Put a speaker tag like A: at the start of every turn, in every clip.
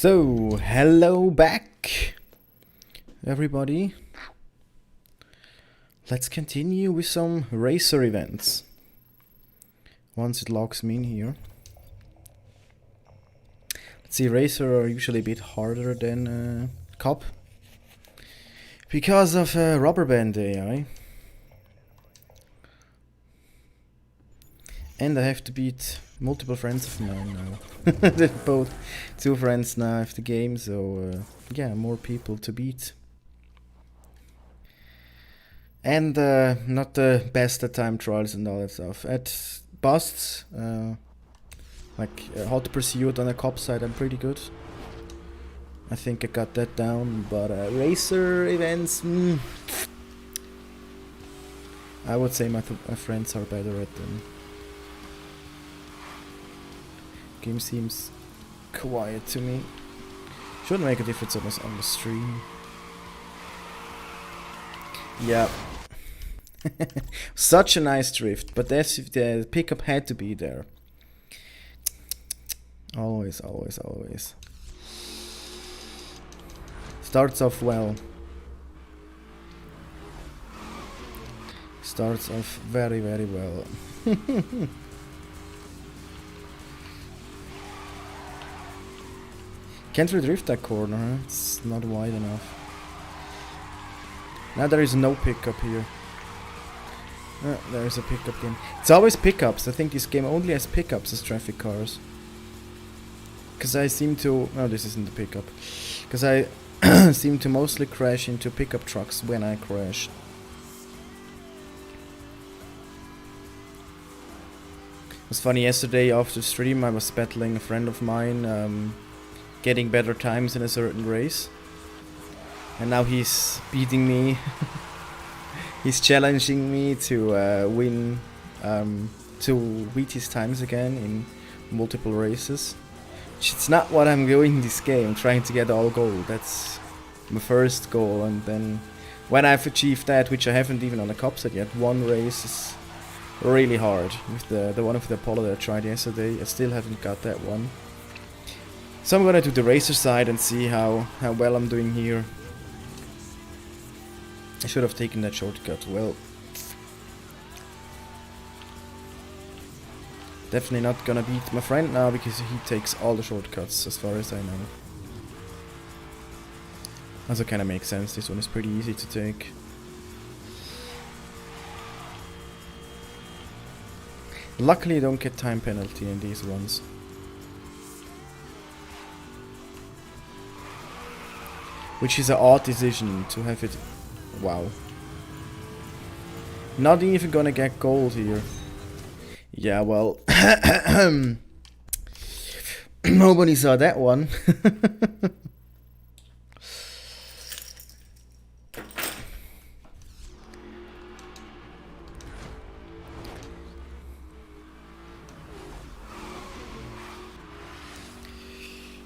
A: So, hello back, everybody. Let's continue with some racer events. Once it logs me in here. Let's see, racer are usually a bit harder than cop. Because of rubber band AI. And I have to beat multiple friends of mine now. Both two friends now have the game, so yeah, more people to beat. And not the best at time trials and all that stuff. At busts, like Hot Pursuit on the cop side, I'm pretty good. I think I got that down, but racer events, I would say my friends are better at them. Game seems quiet to me. Shouldn't make a difference on the stream. Yeah. Such a nice drift, but that's if the pickup had to be there. Always, always, always. Starts off well. Starts off very, very well. Can't redrift that corner, huh? It's not wide enough. Now there is no pickup here. There is a pickup game. It's always pickups. I think this game only has pickups as traffic cars. Because I seem to... No, this isn't the pickup. Because I seem to mostly crash into pickup trucks when I crash. It was funny, yesterday after stream I was battling a friend of mine, getting better times in a certain race. And now he's beating me. He's challenging me to win, to beat his times again in multiple races. It's not what I'm doing in this game, trying to get all gold. That's my first goal, and then when I've achieved that, which I haven't even on the cup set yet, one race is really hard. With the one with the Apollo that I tried yesterday, I still haven't got that one. So I'm gonna do the racer side and see how well I'm doing here. I should have taken that shortcut. Well, definitely not gonna beat my friend now because he takes all the shortcuts as far as I know. Also kinda makes sense, this one is pretty easy to take. Luckily you don't get time penalty in these ones. Which is an odd decision to have it. Wow. Not even gonna get gold here. Yeah, well. Nobody saw that one.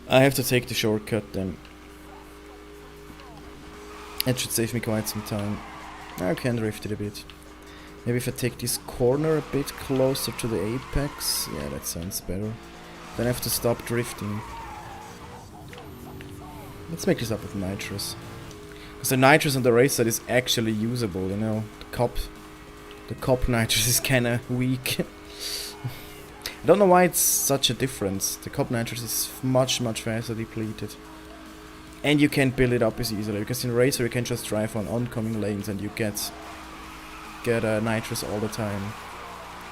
A: I have to take the shortcut then. That should save me quite some time. I can drift it a bit. Maybe if I take this corner a bit closer to the apex. Yeah, that sounds better. Then I have to stop drifting. Let's make this up with nitrous. Because the nitrous on the race side is actually usable, you know. The cop nitrous is kinda weak. I don't know why it's such a difference. The cop nitrous is much faster depleted. And you can't build it up as easily, because in Racer you can just drive on oncoming lanes and you get nitrous all the time.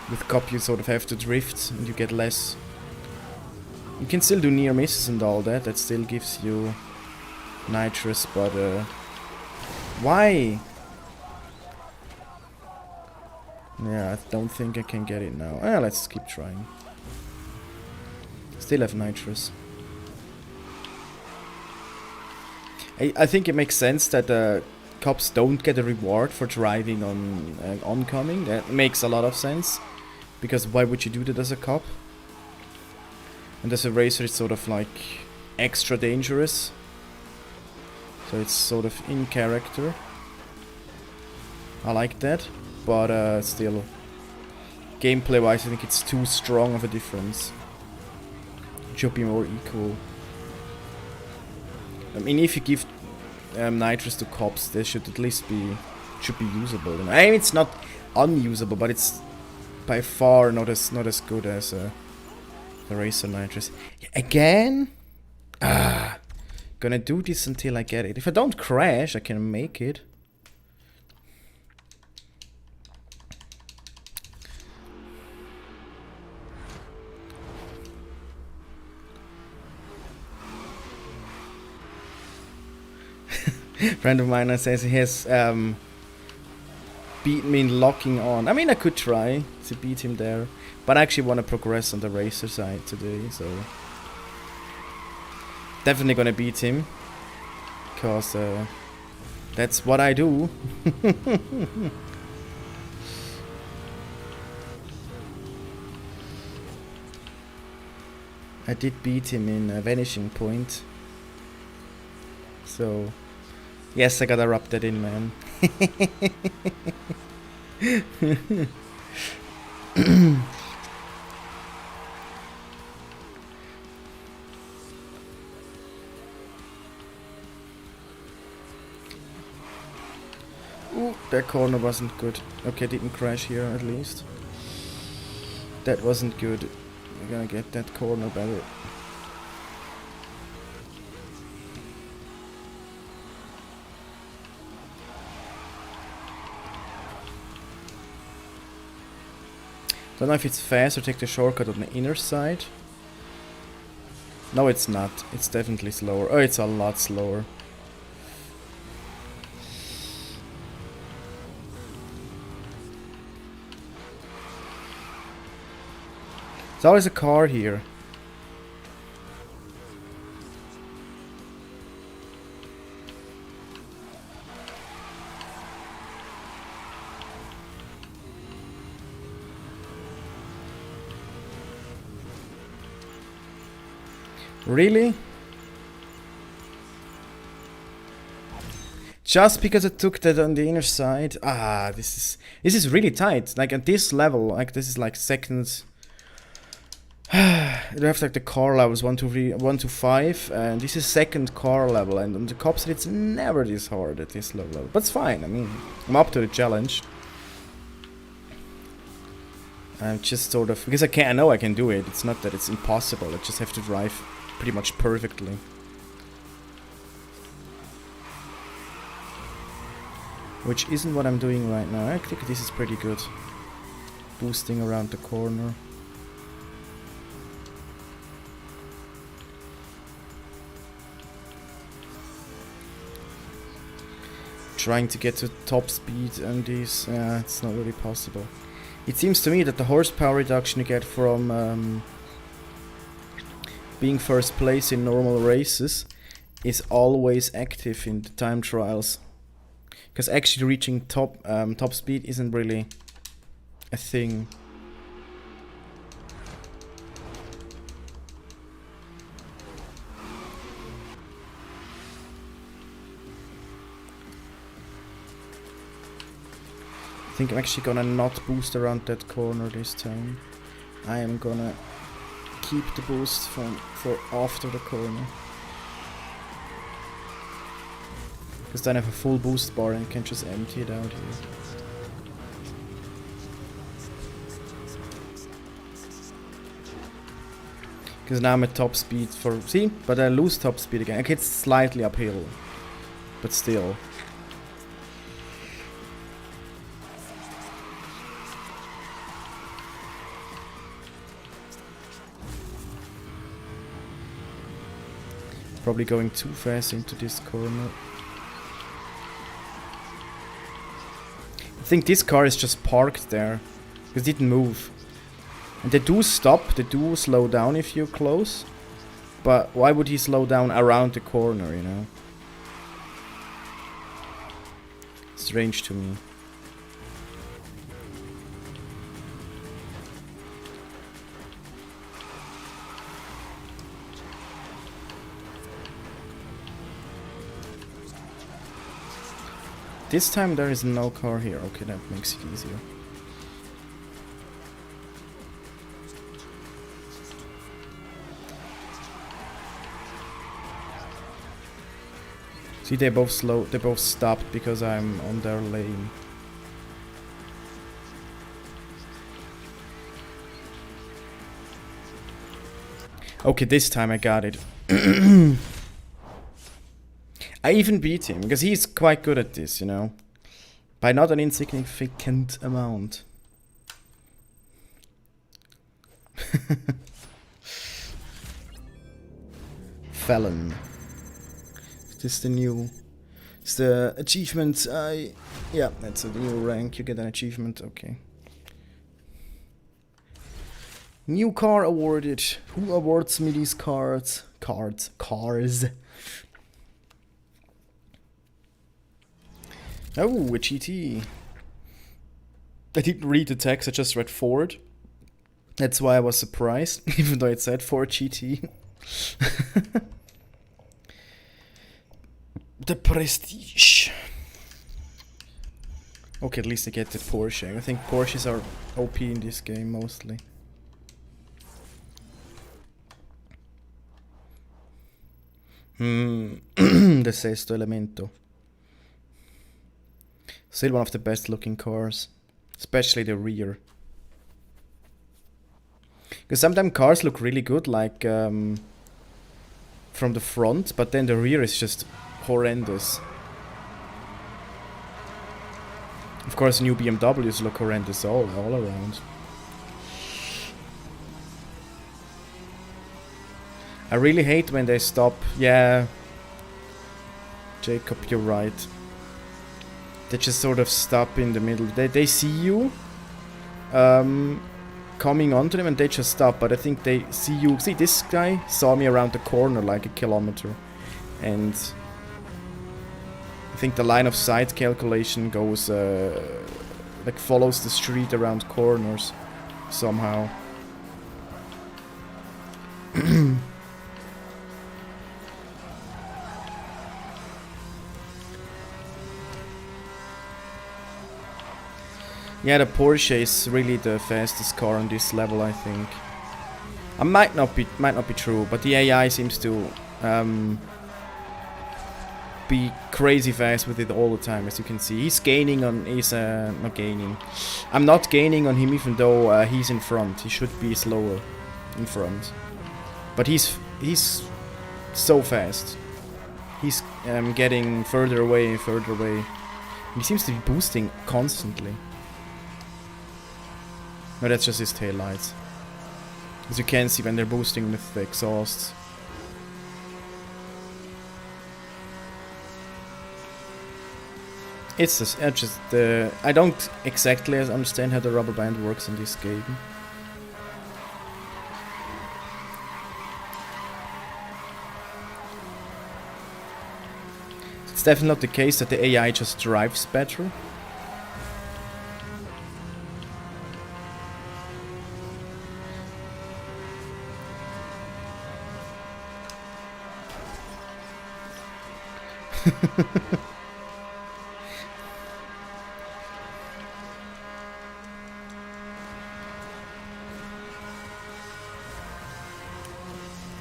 A: With Cop you sort of have to drift and you get less. You can still do near misses and all that, that still gives you nitrous, but why? Yeah, I don't think I can get it now. Let's keep trying. Still have nitrous. I think it makes sense that cops don't get a reward for driving on oncoming. That makes a lot of sense. Because why would you do that as a cop? And as a racer it's sort of like extra dangerous. So it's sort of in character. I like that. But still, gameplay wise I think it's too strong of a difference. It should be more equal. I mean, if you give nitrous to cops, they should at least be usable. You know? I mean, it's not unusable, but it's by far not as good as the racer nitrous. Again, gonna do this until I get it. If I don't crash, I can make it. Friend of mine says he has beat me in locking on. I mean, I could try to beat him there, but I actually want to progress on the racer side today, so definitely gonna beat him, because that's what I do. I did beat him in Vanishing Point, so yes, I gotta rub that in, man. Ooh, that corner wasn't good. Okay, didn't crash here at least. That wasn't good. We're gonna get that corner better. Don't know if it's fast or take the shortcut on the inner side. No, it's not. It's definitely slower. Oh, it's a lot slower. There's always a car here. Really? Just because I took that on the inner side? Ah, this is really tight. Like at this level, like this is like seconds. You have like the car levels 1 to 3, 1 to 5, and this is second car level. And on the cop side, it's never this hard at this level. But it's fine. I mean, I'm up to the challenge. I'm just sort of, because I know I can do it. It's not that it's impossible. I just have to drive pretty much perfectly. Which isn't what I'm doing right now. I think this is pretty good. Boosting around the corner. Trying to get to top speed and this, it's not really possible. It seems to me that the horsepower reduction you get from being first place in normal races is always active in the time trials, because actually reaching top speed isn't really a thing. I think I'm actually gonna not boost around that corner this time. I am gonna keep the boost for after the corner, because then I have a full boost bar and can just empty it out here. Because now I'm at top speed for, see, but I lose top speed again. Okay, it's slightly uphill, but still. Probably going too fast into this corner. I think this car is just parked there, because it didn't move. And they do stop, they do slow down if you're close. But why would he slow down around the corner, you know? Strange to me. This time there is no car here. Okay, that makes it easier. See, they both slow. They both stopped because I'm on their lane. Okay, this time I got it. I even beat him because he's quite good at this, you know, by not an insignificant amount. Felon. Is this the new... It's the achievement yeah, that's a new rank. You get an achievement, okay. New car awarded. Who awards me these cards? Cars. Oh, a GT. I didn't read the text, I just read Ford. That's why I was surprised, even though it said Ford GT. The Prestige. Okay, at least I get the Porsche. I think Porsches are OP in this game mostly. The Sesto Elemento. Still one of the best looking cars. Especially the rear. Because sometimes cars look really good, like from the front, but then the rear is just horrendous. Of course, new BMWs look horrendous all around. I really hate when they stop. Yeah, Jacob, you're right. They just sort of stop in the middle. They see you coming onto them and they just stop. But I think they see you. See, this guy saw me around the corner like a kilometer. And I think the line of sight calculation goes, like follows the street around corners somehow. Yeah, the Porsche is really the fastest car on this level, I think. I might not be true, but the AI seems to be crazy fast with it all the time, as you can see. He's gaining on... not gaining. I'm not gaining on him even though he's in front. He should be slower in front. But he's so fast. He's getting further away and further away. He seems to be boosting constantly. No, that's just his taillights. As you can see when they're boosting with the exhausts. It's just the... I don't exactly understand how the rubber band works in this game. It's definitely not the case that the AI just drives better.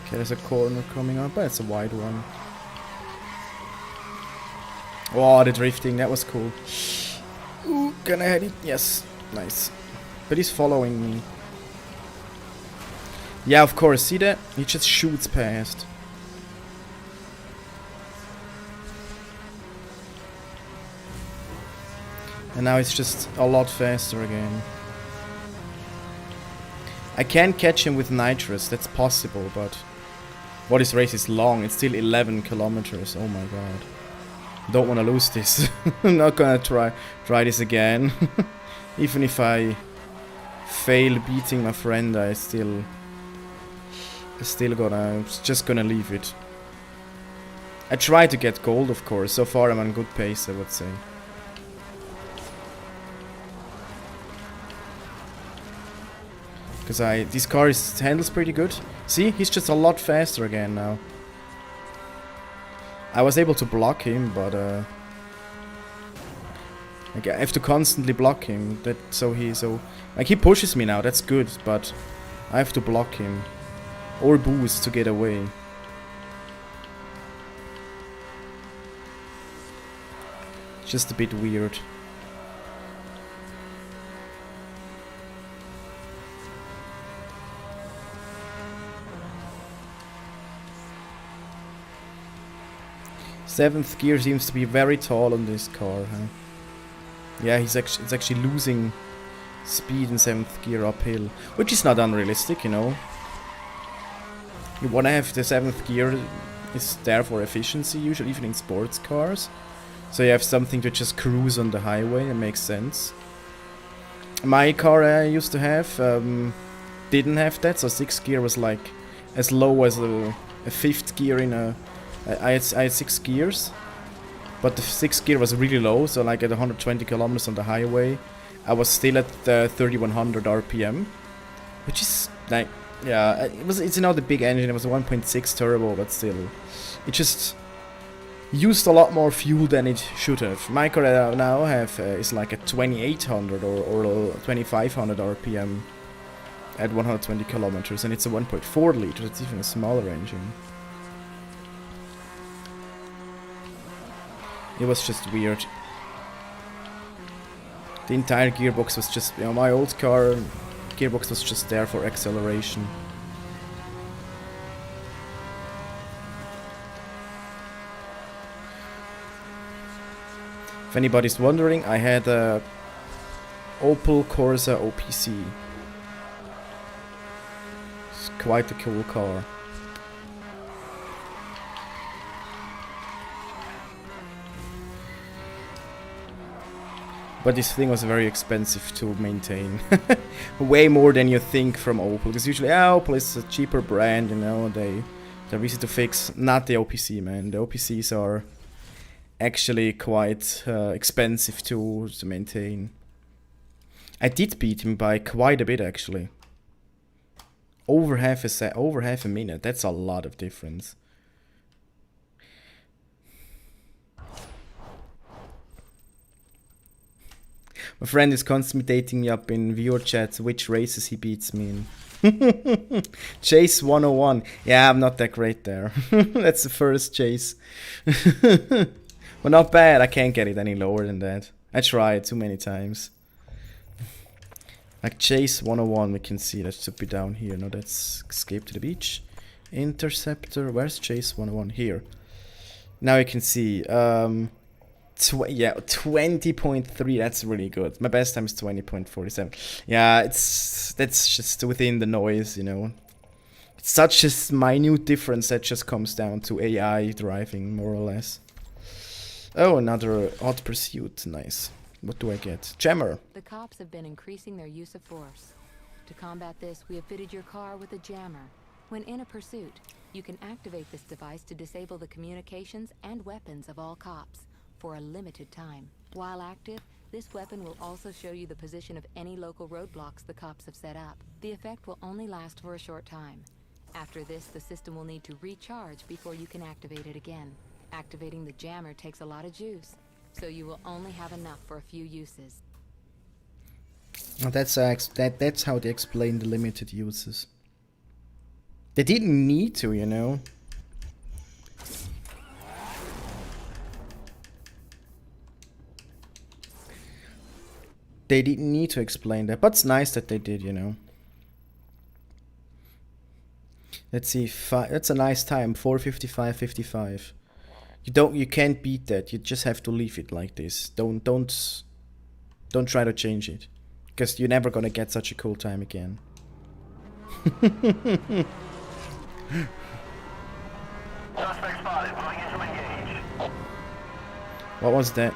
A: Okay, there's a corner coming up, but it's a wide one. Oh, the drifting, that was cool. Ooh, can I hit it? Yes, nice. But he's following me. Yeah, of course, see that? He just shoots past. And now it's just a lot faster again. I can catch him with nitrous, that's possible, but... What, his race is long, it's still 11 kilometers, oh my god. Don't wanna lose this. I'm not gonna try this again. Even if I fail beating my friend, I'm just gonna leave it. I try to get gold, of course, so far I'm on good pace, I would say. Because this car handles pretty good. See, he's just a lot faster again now. I was able to block him, but like I have to constantly block him. Like he pushes me now. That's good, but I have to block him or boost to get away. Just a bit weird. Seventh gear seems to be very tall on this car, huh? Yeah, it's actually losing speed in 7th gear uphill, which is not unrealistic, you know. You wanna have the 7th gear is there for efficiency, usually even in sports cars. So you have something to just cruise on the highway, it makes sense. My car I used to have didn't have that, so 6th gear was like as low as a 5th gear in a... I had 6 gears, but the 6th gear was really low, so like at 120 kilometers on the highway, I was still at 3100 RPM, which is like, yeah, it's not a big engine, it was a 1.6 turbo, but still, it just used a lot more fuel than it should have. My car I now have is like a 2800 or 2500 RPM at 120 kilometers, and it's a 1.4 liter, it's even a smaller engine. It was just weird. The entire gearbox was just, you know, my old car gearbox was just there for acceleration. If anybody's wondering, I had a Opel Corsa OPC. It's quite a cool car. But this thing was very expensive to maintain. Way more than you think from Opel. Because usually Opel is a cheaper brand, you know, they're easy to fix. Not the OPC, man. The OPCs are actually quite expensive to maintain. I did beat him by quite a bit, actually. Over half a minute. That's a lot of difference. My friend is constantly dating me up in viewer chats which races he beats me in. Chase 101. Yeah, I'm not that great there. That's the first chase. Well, not bad. I can't get it any lower than that. I tried too many times. Like Chase 101, we can see that should be down here. No, that's Escape to the Beach. Interceptor. Where's Chase 101? Here. Now you can see. Yeah, 20.3, that's really good. My best time is 20.47. Yeah, that's just within the noise, you know. It's such a minute difference that just comes down to AI driving, more or less. Oh, another Hot Pursuit, nice. What do I get? Jammer.
B: The cops have been increasing their use of force. To combat this, we have fitted your car with a jammer. When in a pursuit, you can activate this device to disable the communications and weapons of all cops for a limited time. While active, this weapon will also show you the position of any local roadblocks the cops have set up. The effect will only last for a short time. After this, the system will need to recharge before you can activate it again. Activating the jammer takes a lot of juice, so you will only have enough for a few uses.
A: Well, that's how they explain the limited uses. They didn't need to, you know. They didn't need to explain that, but it's nice that they did, you know. Let's see, that's a nice time, 4:55:55. You can't beat that. You just have to leave it like this. Don't try to change it, because you're never gonna get such a cool time again.
C: Suspect spotted. Moving into engage.
A: What was that?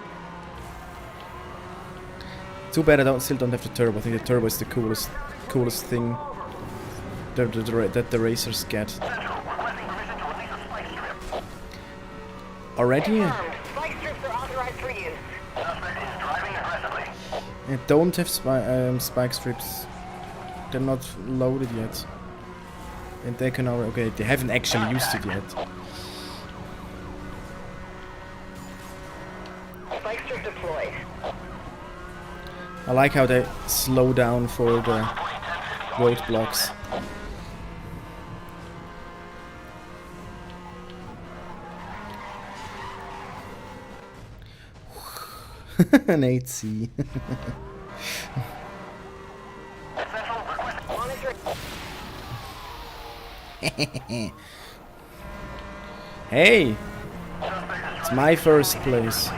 A: Too bad I still don't have the turbo. I think the turbo is the coolest thing that the racers get. Already?
C: Spike strips are authorized for use. Suspect is driving aggressively.
A: I don't have spike strips. They're not loaded yet. And they can already... Okay, they haven't actually used it yet.
C: Spike strip deployed.
A: I like how they slow down for the roadblocks. An 8C. Hey! It's my first place.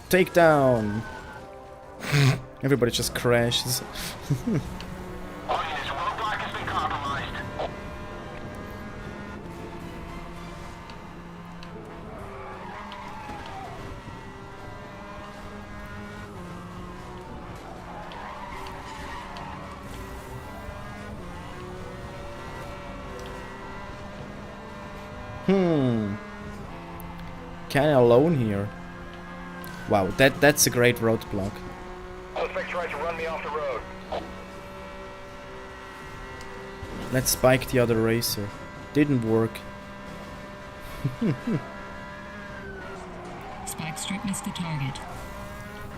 A: Take down! Everybody just crashes. Kinda alone here. Wow, that's a great roadblock.
C: Suspect tried to run me off the road.
A: Let's spike the other racer. Didn't work.
D: Spike strip missed the target.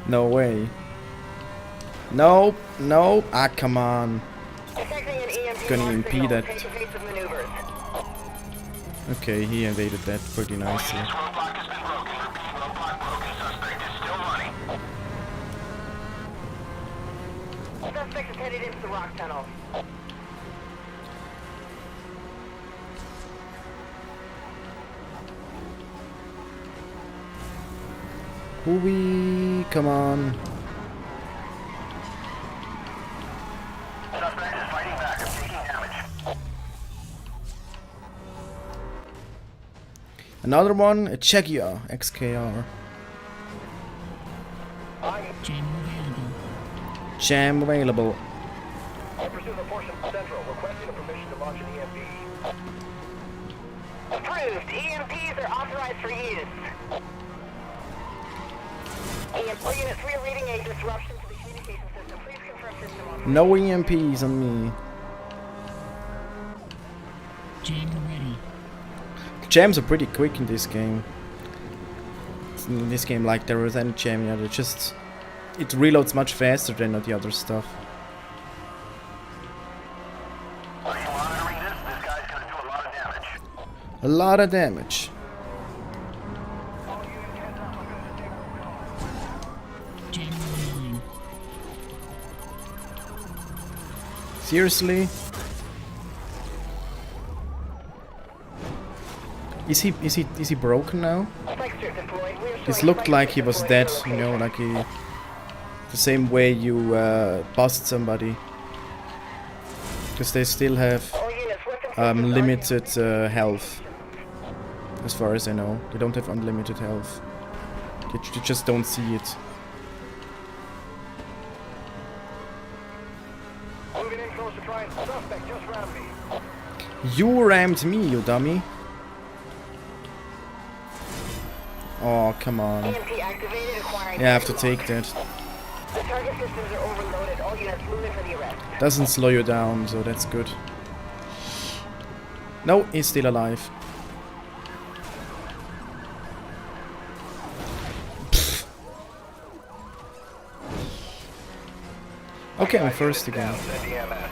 A: No way. Nope, nope. Ah, come on.
C: Detecting an EMP
A: Gonna
C: signal.
A: impede that.
C: Take evasive maneuvers.
A: Okay, he evaded that pretty nicely.
C: Roadblock has been broken. Repeat, roadblock broken. Suspect is still running. Suspect is headed into the rock tunnel.
A: Hooey, come on.
C: Suspect is fighting back. I'm taking damage.
A: Another one, a Chegia XKR.
D: Jam available.
A: Jam available.
C: I pursue the portion central, requesting a permission to launch an EMP. Approved. EMPs are authorized for use. EMP units, we are reading a disruption to the communication system. Please confirm system operation.
A: No EMPs on me.
D: Jam ready.
A: Jams are pretty quick in this game. It's in this game, like there is any jam, yeah, it reloads much faster than the other stuff.
C: Are you monitoring this? This guy's gonna do a lot of damage.
A: A lot of damage.
D: Jam online.
A: Seriously? Is he broken now?
C: Spike strip deployed. We are
A: This
C: showing
A: looked
C: spike
A: like he
C: strip
A: was
C: deployed
A: dead,
C: to
A: you know,
C: location.
A: like the same way you bust somebody. Because they still have
C: All units, weapon systems are
A: limited health. As far as I know. They don't have unlimited health. You just don't see it.
C: moving in close to try and suspect just rammed me.
A: You rammed me, you dummy. Oh, come on.
C: EMP activated, acquiring.
A: Yeah, I have to take that.
C: The target systems are overloaded. All units moving for the arrest.
A: Doesn't slow you down, so that's good. No, he's still alive. Pfft. Okay, I'm first again.
C: Send EMS.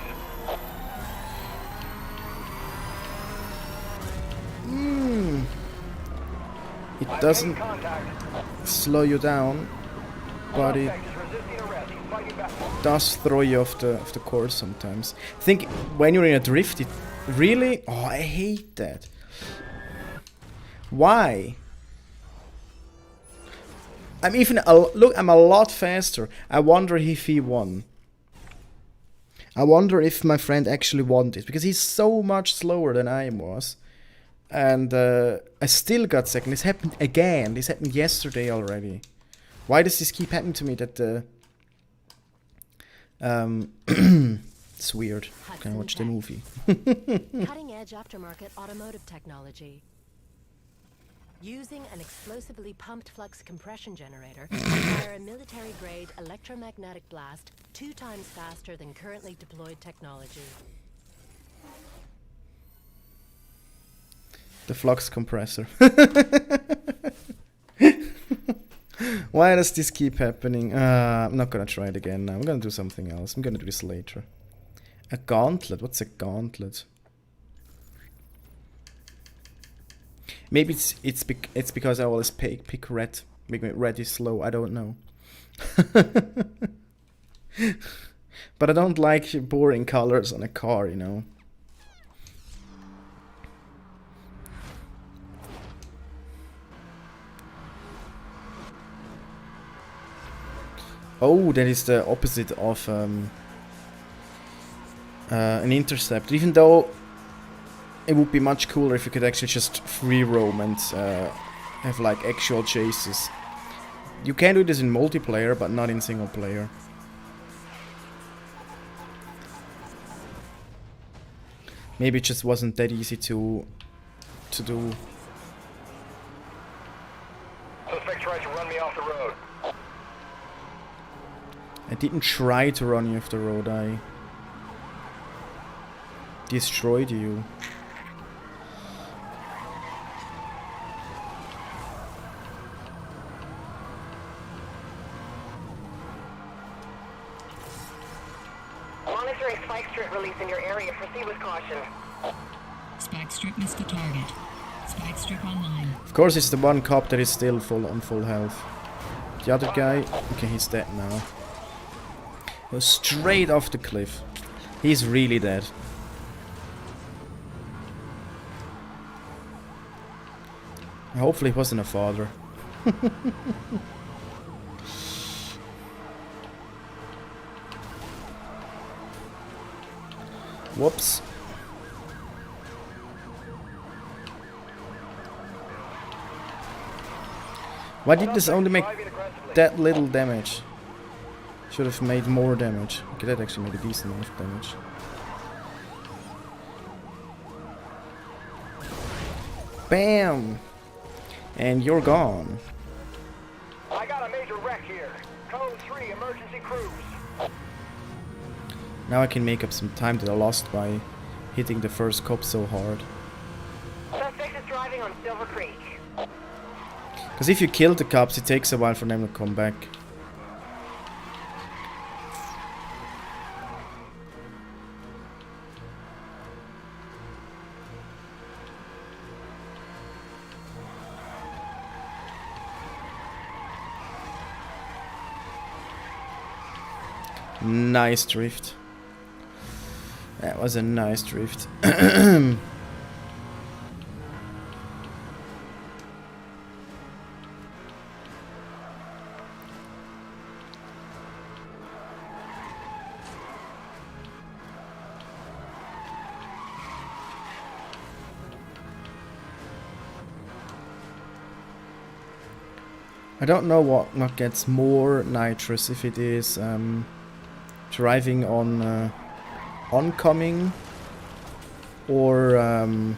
A: It doesn't
C: Contact.
A: slow you down, but it
C: Suspect is resisting arrest. He's fighting back.
A: does throw you off the course sometimes. Think when you're in a drift, it really. Oh, I hate that. Why? I'm even look. I'm a lot faster. I wonder if he won. I wonder if my friend actually won this because he's so much slower than I was, and I still got second. This happened again. This happened yesterday already. Why does this keep happening to me? That it's weird. Can I watch the movie?
E: Cutting-edge aftermarket automotive technology. Using an explosively pumped flux compression generator to fire a military-grade electromagnetic blast 2 times faster than currently deployed technology.
A: The flux compressor. Why does this keep happening? I'm not gonna try it again now. I'm gonna do something else. I'm gonna do this later. A gauntlet? What's a gauntlet? Maybe it's because I always pick red Maybe red is slow, I don't know. But I don't like boring colors on a car, you know. Oh, that is the opposite of an intercept. Even though it would be much cooler if you could actually just free roam and have like actual chases. You can do this in multiplayer, but not in single player. Maybe it just wasn't that easy to do.
F: Suspect tried to run me off the road.
A: I didn't try to run you off the road, I destroyed you.
C: Monitoring spike strip release in your area. Proceed with caution.
D: Spike strip missed the target. Spike strip online.
A: Of course, it's the one cop that is still on full health. The other guy, okay, he's dead now. Goes straight off the cliff. He's really dead. Hopefully he wasn't a father. Whoops. Why did this only make that little damage? Should have made more damage. Okay, that actually made a decent amount of damage. Bam! And you're gone.
F: I got a major wreck here. Code 3, emergency cruise.
A: Now I can make up some time that I lost by hitting the first cop so hard.
C: Suspect is driving on Silver Creek.
A: Because if you kill the cops, it takes a while for them to come back. Nice drift. That was a nice drift. I don't know what not gets more nitrous, if it is driving on oncoming or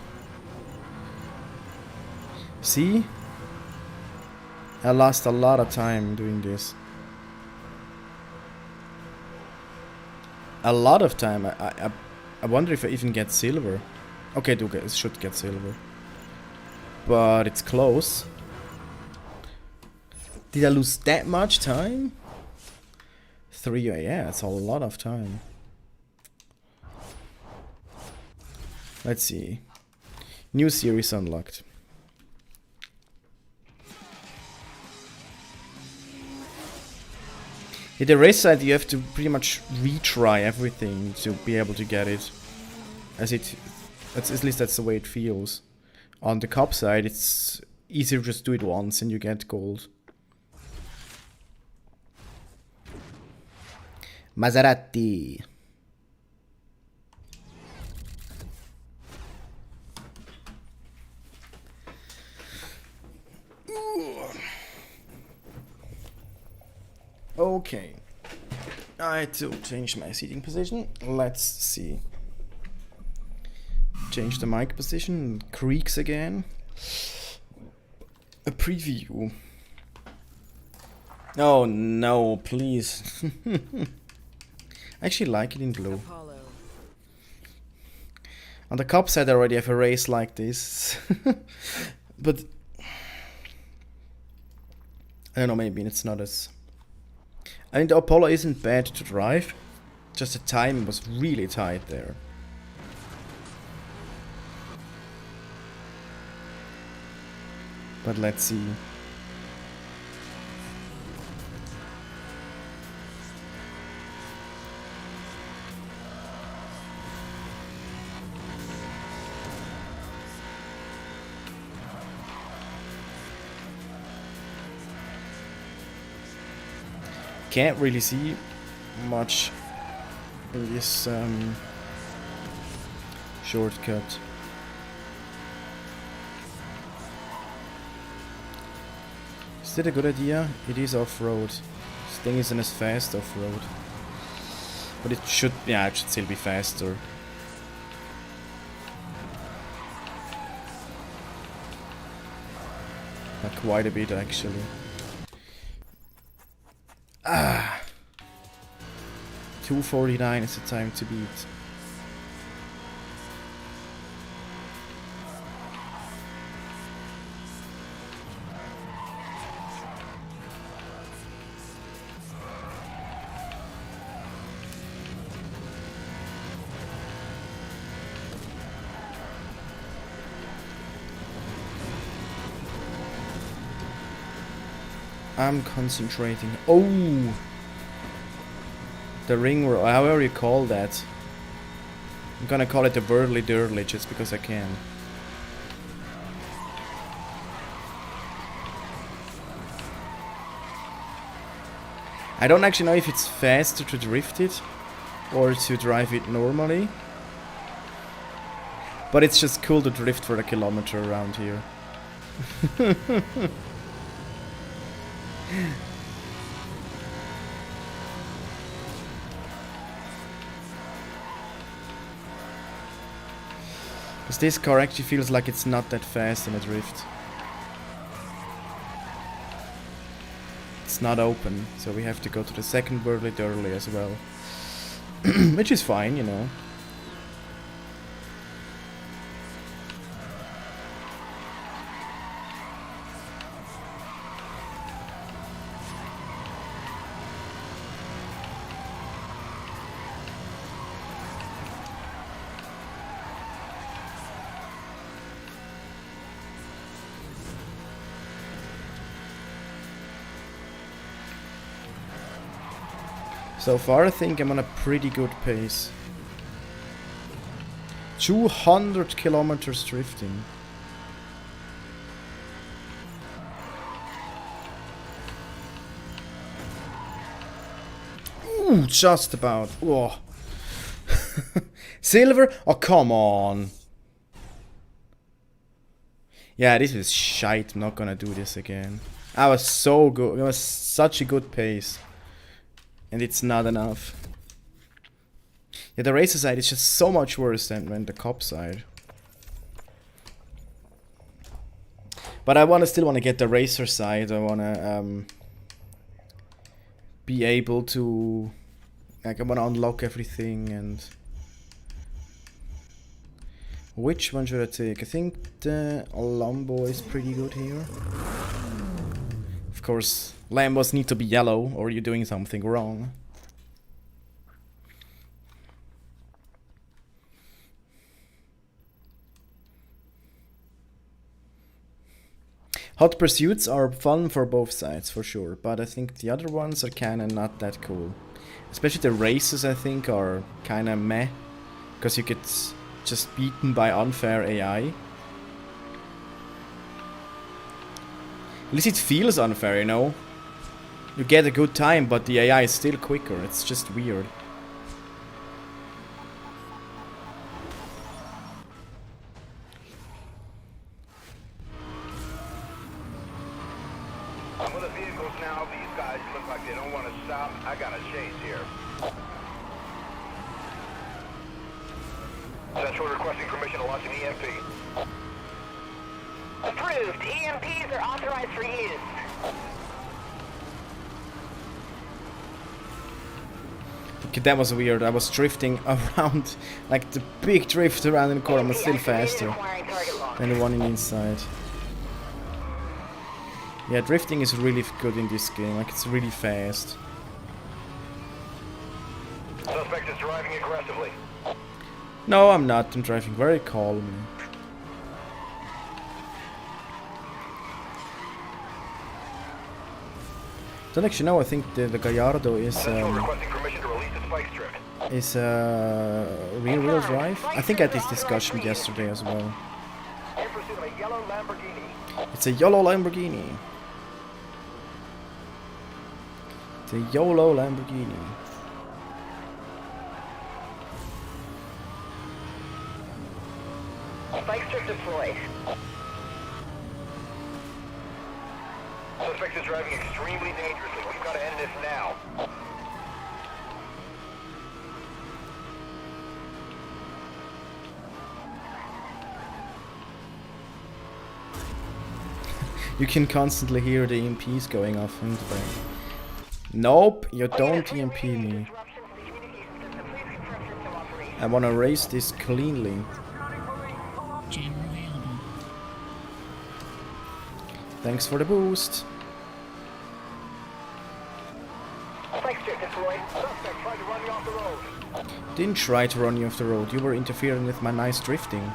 A: see, I lost a lot of time doing this. A lot of time. I wonder if I even get silver. Okay, I should get silver, but it's close. Did I lose that much time? 3, yeah, that's a lot of time. Let's see. New series unlocked. In the race side, you have to pretty much retry everything to be able to get it. At least that's the way it feels. On the cop side, it's easier to just do it once and you get gold. Maserati. Okay. I had to change my seating position. Let's see. Change the mic position. Creaks again. A preview. Oh no, please. I actually like it in blue. On the cop side I already have a race like this. But I don't know, maybe it's not as... I mean, the Apollo isn't bad to drive. Just the time was really tight there. But let's see. can't really see much in this shortcut. Is it a good idea? It is off-road. This thing isn't as fast off-road. But it should, yeah, it should still be faster. Quite a bit actually. Ah, 2:49 is the time to beat. I'm concentrating. Oh! The ring, or however you call that. I'm gonna call it the whirly dirly just because I can. I don't actually know if it's faster to drift it or to drive it normally. But it's just cool to drift for a kilometer around here. Because this car actually feels like it's not that fast in a drift. It's not open, so we have to go to the second whirly dirly as well. Which is fine, you know. So far I think I'm on a pretty good pace. 200 kilometers drifting. Ooh, just about. Whoa. Silver? Oh, come on. Yeah, this is shite. I'm not gonna do this again. I was so good. It was such a good pace. And it's not enough. Yeah, the racer side is just so much worse than the cop side. But I still wanna get the racer side. I wanna be able to, like, I wanna unlock everything. And which one should I take? I think the Lambo is pretty good here. Of course, Lambos need to be yellow or you're doing something wrong. Hot pursuits are fun for both sides for sure, but I think the other ones are kinda not that cool. Especially the races I think are kinda meh, because you get just beaten by unfair AI. At least it feels unfair, you know? You get a good time, but the AI is still quicker. It's just weird.
F: I'm with the vehicles now. These guys look like they don't want to stop. I got a chase here. Central requesting permission to launch an EMP.
C: Approved. EMPs are authorized for use.
A: Okay, that was weird. I was drifting around, like the big drift around in the corner. I'm still faster than the one in the inside. Yeah, drifting is really good in this game. Like, it's really fast.
F: Suspect is driving aggressively.
A: No, I'm not. I'm driving very calmly. Don't actually know. I think the Gallardo is
F: Requesting permission to release the spike strip.
A: rear-wheel drive. I think I had this discussion yesterday as well.
F: In pursuit of a yellow Lamborghini.
A: It's a yellow Lamborghini. The YOLO Lamborghini.
C: Spike strip deployed.
F: Suspect is driving extremely dangerously. We've got to end this now.
A: You can constantly hear the EMPs going off in the back. Nope, you don't EMP me. I wanna race this cleanly.
D: Jammer available.
A: Thanks for the boost.
C: Spike strip deployed.
F: Suspect tried to run me off the road.
A: Didn't try to run you off the road, you were interfering with my nice drifting.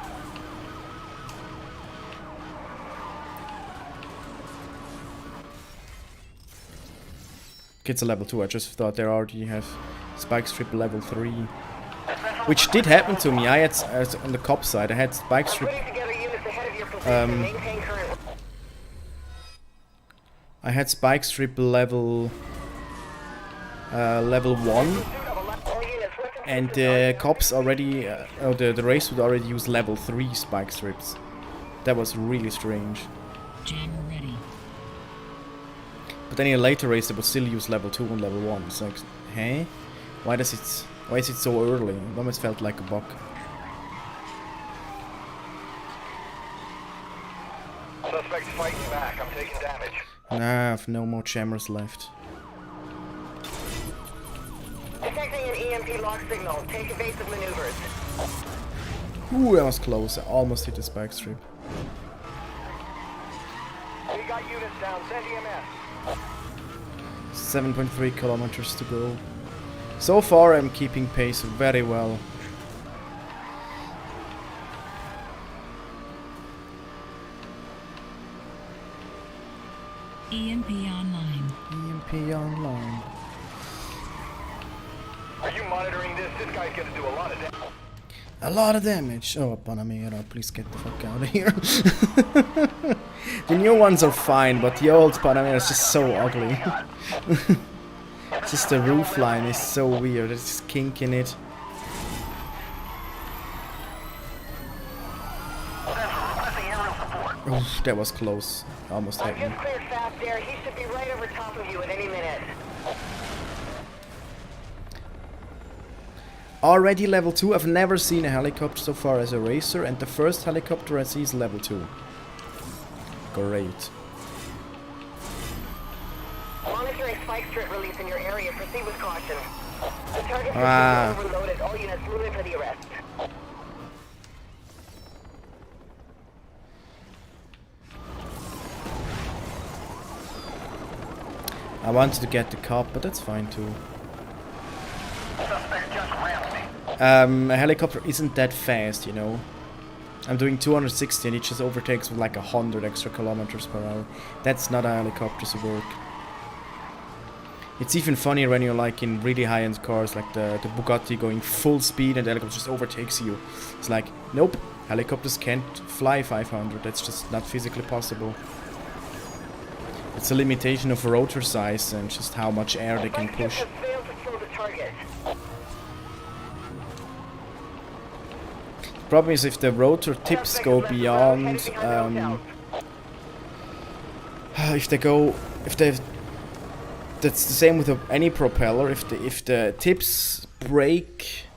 A: It's a level 2, I just thought they already have spike strip level 3. Which did happen to me, I had, on the cop side, I had spike strip...
C: Putting together units ahead of your position. Maintain current.
A: I had spike strip level... level 1.
C: All units, weapons
A: And the cops already... the race would already use level 3 spike strips. That was really strange.
D: Jammer ready.
A: But then in a later race they would still use level 2 and level 1. It's like, hey? Why is it so early? It almost felt like a bug.
F: Suspect's fighting back. I'm taking damage.
A: Nah, I have no more jammers left.
C: detecting an EMP lock signal. Take evasive maneuvers.
A: Ooh, that was close. I almost hit the spike strip.
F: We got units down. Send EMS.
A: 7.3 kilometers to go. So far I'm keeping pace very well.
D: EMP online.
A: EMP online.
F: Are you monitoring this? This guy's gonna do a lot of damage.
A: A lot of damage. Oh, Panamera, please get the fuck out of here. The new ones are fine, but the old Panamera is just so ugly. Just the roof line is so weird. It's just kink in it. Oof, that was close. Almost hit me.
C: Just cleared fast air. He should be right over top of you at any minute.
A: Already level 2. I've never seen a helicopter so far as a racer, and the first helicopter I see is level 2. Great.
C: Monitoring spike strip release in your area. Proceed with caution. The target system
A: Ah.
C: is overloaded. All units move in for the arrest.
A: I wanted to get the cop, but that's fine too.
F: Suspect just rammed me.
A: A helicopter isn't that fast, you know. I'm doing 260 and it just overtakes with like 100 extra kilometers per hour. That's not how helicopters work. It's even funnier when you're like in really high-end cars, like the Bugatti going full speed and the helicopter just overtakes you. It's like, nope, helicopters can't fly 500. That's just not physically possible. It's a limitation of rotor size and just how much air they can
C: Spike strip
A: push.
C: has failed to throw the target.
A: Problem is if the rotor tips go beyond, if they, that's the same with any propeller. If the tips break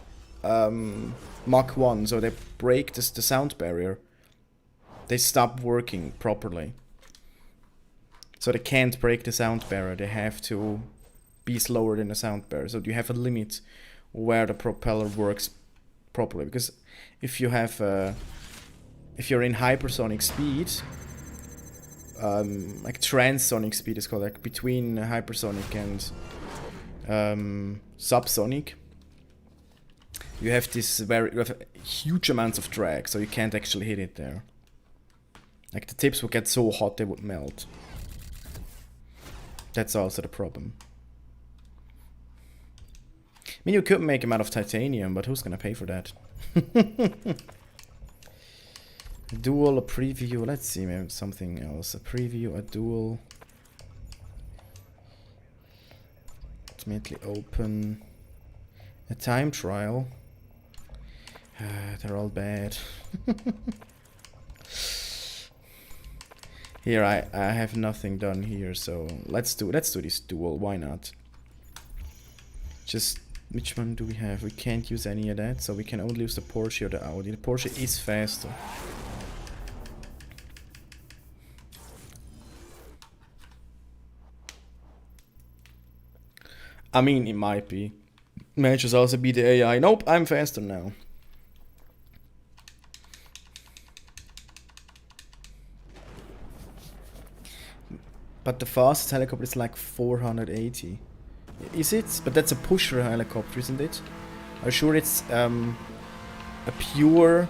A: Mach 1, so they break the sound barrier, they stop working properly. So they can't break the sound barrier. They have to be slower than the sound barrier. So you have a limit where the propeller works properly. Because if you have, if you're in hypersonic speed, like transonic speed is called, like between hypersonic and subsonic, you have this you have huge amounts of drag, so you can't actually hit it there. Like the tips would get so hot they would melt. That's also the problem. I mean, you could make them out of titanium, but who's gonna pay for that? A duel, a preview, let's see, maybe something else. A preview, a duel. Immediately open a time trial. They're all bad. Here I have nothing done here, so let's do this duel. Why not? Just which one do we have? We can't use any of that, so we can only use the Porsche or the Audi. The Porsche is faster. I mean, it might be. Might just also be the AI. Nope, I'm faster now. But the fastest helicopter is like 480. Is it? But that's a pusher helicopter, isn't it? I'm sure it's a pure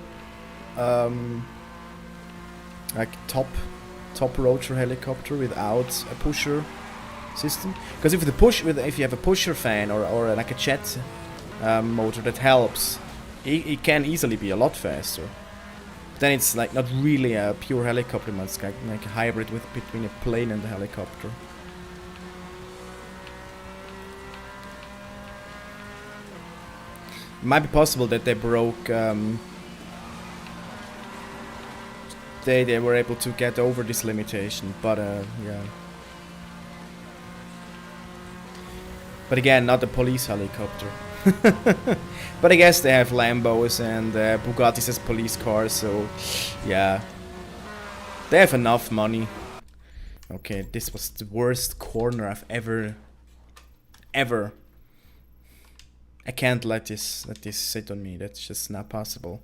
A: like top rotor helicopter without a pusher system. Because if you have a pusher fan or like a jet motor, that helps. It can easily be a lot faster. Then it's like not really a pure helicopter, but it's like a hybrid between a plane and a helicopter. It might be possible that they broke. They were able to get over this limitation, but yeah. But again, not a police helicopter. But I guess they have Lambos and Bugattis as police cars, so yeah. They have enough money. Okay, this was the worst corner I've ever. I can't let this sit on me. That's just not possible.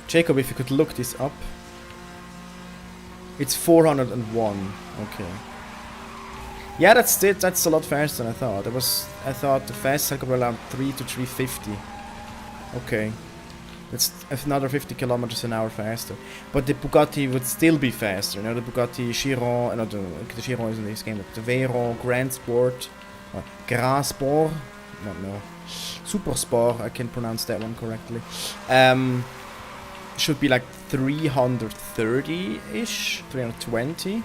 A: Jacob, if you could look this up. It's 401. Okay. Yeah, that's it. That's a lot faster than I thought. I thought the fastest helicopter around 3 to 350. Okay. That's another 50 kilometers an hour faster. But the Bugatti would still be faster. You know, the Bugatti Chiron, not the Chiron is in this game, but the Veyron Grand Sport, Grand Sport, no, Super Sport, I can pronounce that one correctly. Should be like 330-ish, 320,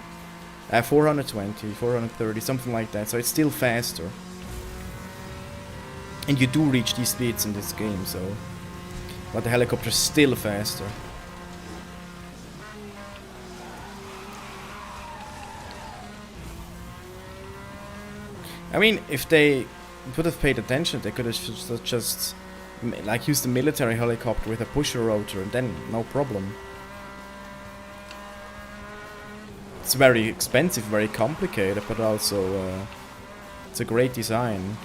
A: 420, 430, something like that. So it's still faster. And you do reach these speeds in this game, so... But the helicopter's still faster. I mean, if they would have paid attention, they could have just like used the military helicopter with a pusher rotor, and then no problem. It's very expensive, very complicated, but also it's a great design.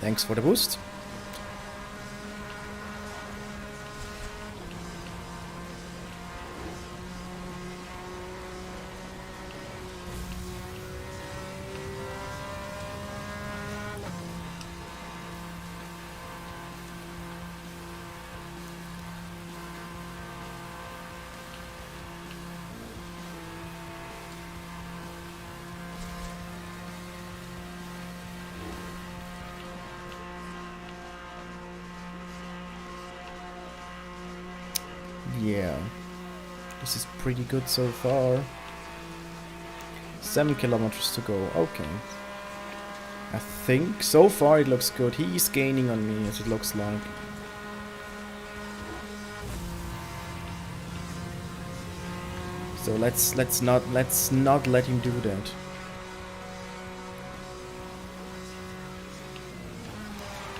A: Thanks for the boost. Yeah, this is pretty good so far. 7 kilometers to go. Okay, I think so far it looks good. He's gaining on me, as it looks like. So let's not let him do that.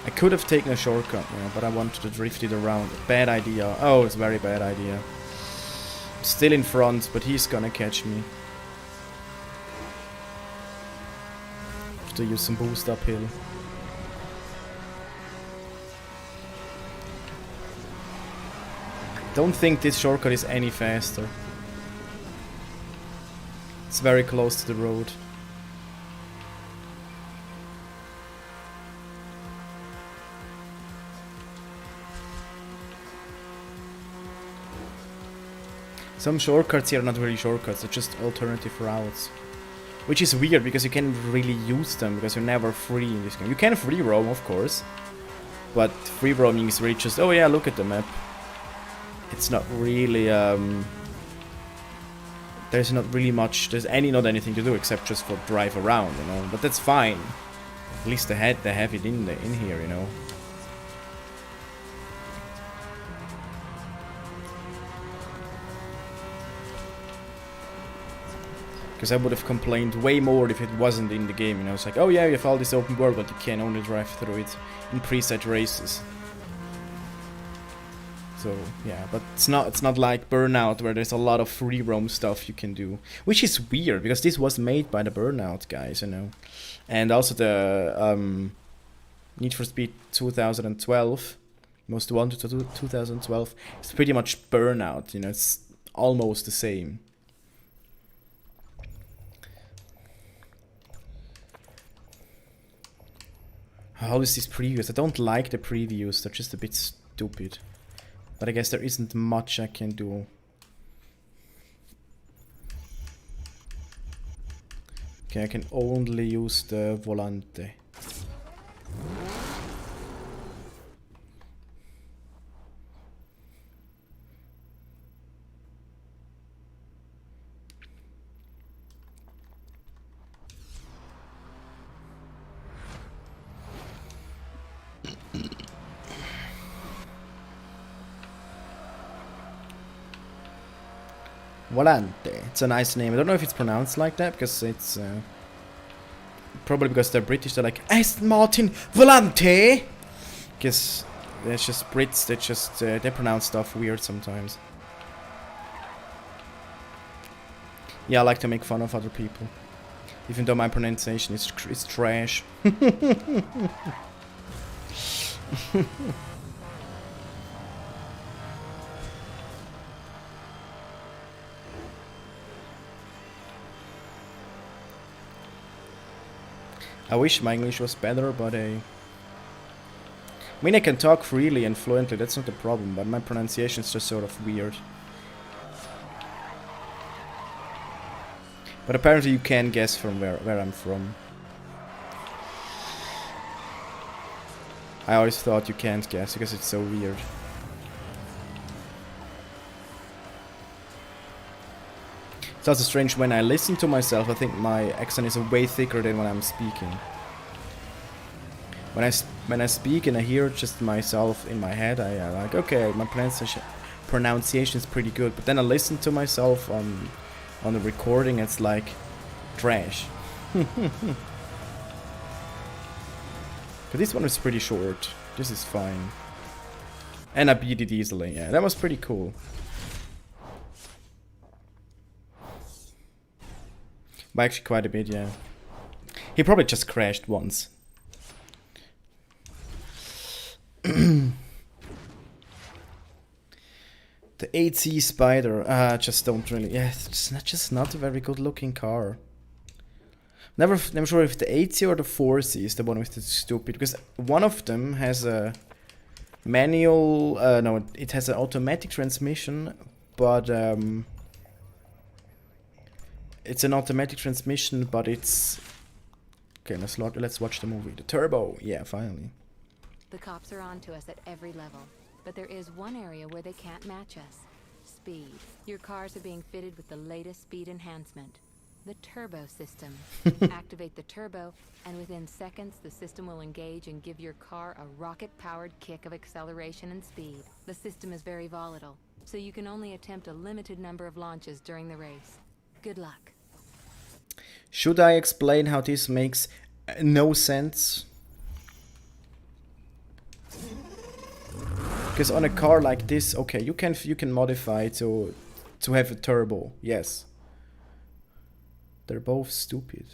A: I could have taken a shortcut, yeah, but I wanted to drift it around. Bad idea. Oh, it's a very bad idea. Still in front, but he's gonna catch me. Have to use some boost uphill. Don't think this shortcut is any faster. It's very close to the road. Some shortcuts here are not really shortcuts, they're just alternative routes. Which is weird because you can't really use them because you're never free in this game. You can free roam, of course, but free roaming is really just, oh yeah, look at the map. It's not really there's not really much, not anything to do except just for drive around, you know. But that's fine. At least they have it in here, you know. Because I would have complained way more if it wasn't in the game, you know. It's like, oh yeah, you have all this open world, but you can only drive through it in preset races. So yeah, but it's not like Burnout where there's a lot of free roam stuff you can do, which is weird because this was made by the Burnout guys, you know, and also the Need for Speed 2012, Most Wanted to 2012, it's pretty much Burnout, you know, it's almost the same. How is these previews? I don't like the previews, they're just a bit stupid. But I guess there isn't much I can do. Okay, I can only use the Volante. Volante. It's a nice name. I don't know if it's pronounced like that because it's probably because they're British. They're like Aston Martin Volante. Because it's just Brits. They pronounce stuff weird sometimes. Yeah, I like to make fun of other people, even though my pronunciation is trash. I wish my English was better, but I mean I can talk freely and fluently, that's not the problem, but my pronunciation is just sort of weird. But apparently you can guess from where I'm from. I always thought you can't guess because it's so weird. It's also strange when I listen to myself, I think my accent is way thicker than when I'm speaking. When I speak and I hear just myself in my head, I like, okay, my pronunciation is pretty good. But then I listen to myself on the recording, it's like trash. But this one is pretty short. This is fine. And I beat it easily. Yeah, that was pretty cool. But actually quite a bit, yeah. He probably just crashed once. The 8C Spider, just don't really, yeah, it's just not a very good looking car. Never sure if the 8C or the 4C is the one with the stupid, because one of them has a manual, no, it has an automatic transmission, but it's an automatic transmission, but it's... Okay, let's watch the movie. The turbo, yeah, finally.
B: The cops are on to us at every level, but there is one area where they can't match us. Speed. Your cars are being fitted with the latest speed enhancement. The turbo system. Activate the turbo, and within seconds the system will engage and give your car a rocket-powered kick of acceleration and speed. The system is very volatile, so you can only attempt a limited number of launches during the race. Good luck.
A: Should I explain how this makes no sense? Because on a car like this, okay, you can modify to have a turbo, yes. They're both stupid.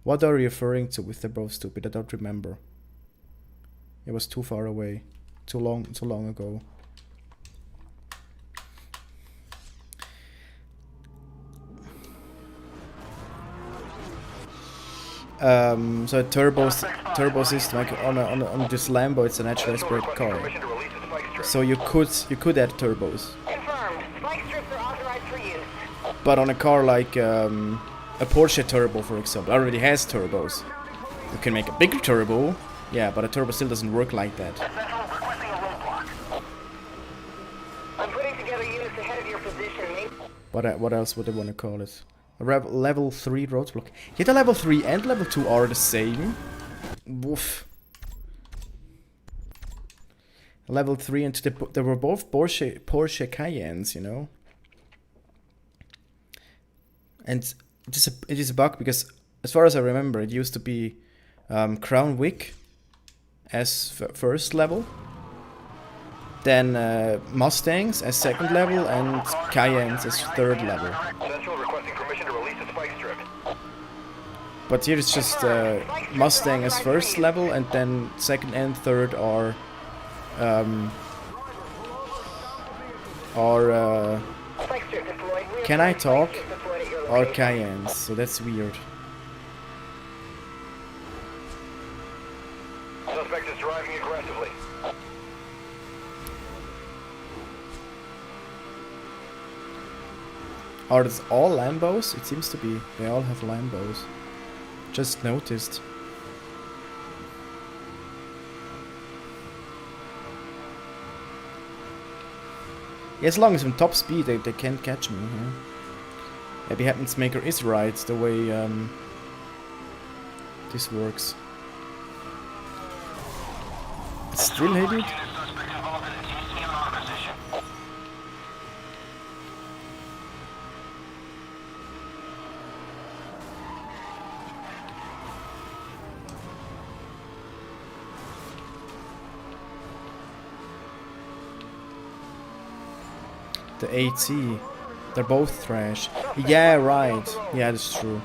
A: What are you referring to with they're both stupid? I don't remember. It was too far away, too long ago. So a turbo system, like on this Lambo, it's a natural aspirated car. So you could add turbos.
C: Confirmed. Spike strips are authorized for use.
A: But on a car like a Porsche turbo, for example, already has turbos. You can make a bigger turbo, yeah, but a turbo still doesn't work like that.
F: Central requesting a roadblock.
C: I'm putting together units ahead of your position.
A: What else would I want to call it? A level 3 roadblock. Yeah, the level 3 and level 2 are the same. Woof. Level 3 and they were both Porsche Cayennes, you know. And it is a bug because, as far as I remember, it used to be Crown Vic as first level, then Mustangs as second level, and Cayennes as third level.
F: Central requesting permission to release a spike strip.
A: But here it's just Mustang as first level, and then second and third are
C: Spike strip deployed.
A: Can I talk?
C: Spike strip deployed at your
A: Or
C: location.
A: Cayennes, so that's weird.
F: Suspect is driving aggressively.
A: Are these all Lambos? It seems to be. They all have Lambos. Just noticed. Yeah, as long as I'm top speed, they can't catch me. Huh? Maybe Happens Maker is right the way this works. Still hit it?
F: Suspect involved in a TCMR position.
A: The AT. They're both trash. Yeah, right. Yeah, that's true.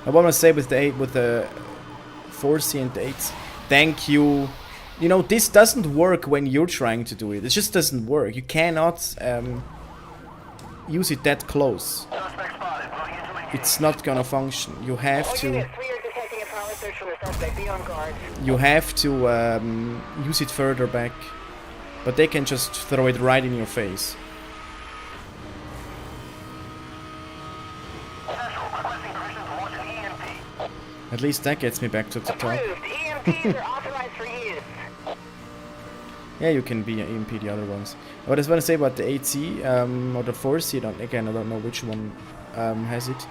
A: I want to say with the 4C and the 8. Thank you. You know, this doesn't work when you're trying to do it. It just doesn't work. You cannot use it that close.
F: Suspect spotted. Moving into engagement.
A: It's not gonna function. You have
C: All
A: to.
C: units, we are detecting a power surge from the suspect. Be on guard.
A: You have to use it further back. But they can just throw it right in your face.
F: Central requesting permission to launch an EMP.
A: At least that gets me back to the top.
C: Approved. EMPs are authorized for use.
A: Yeah, you can be EMP the other ones. What I was want to say about the 8C or the 4C, I don't know which one has it.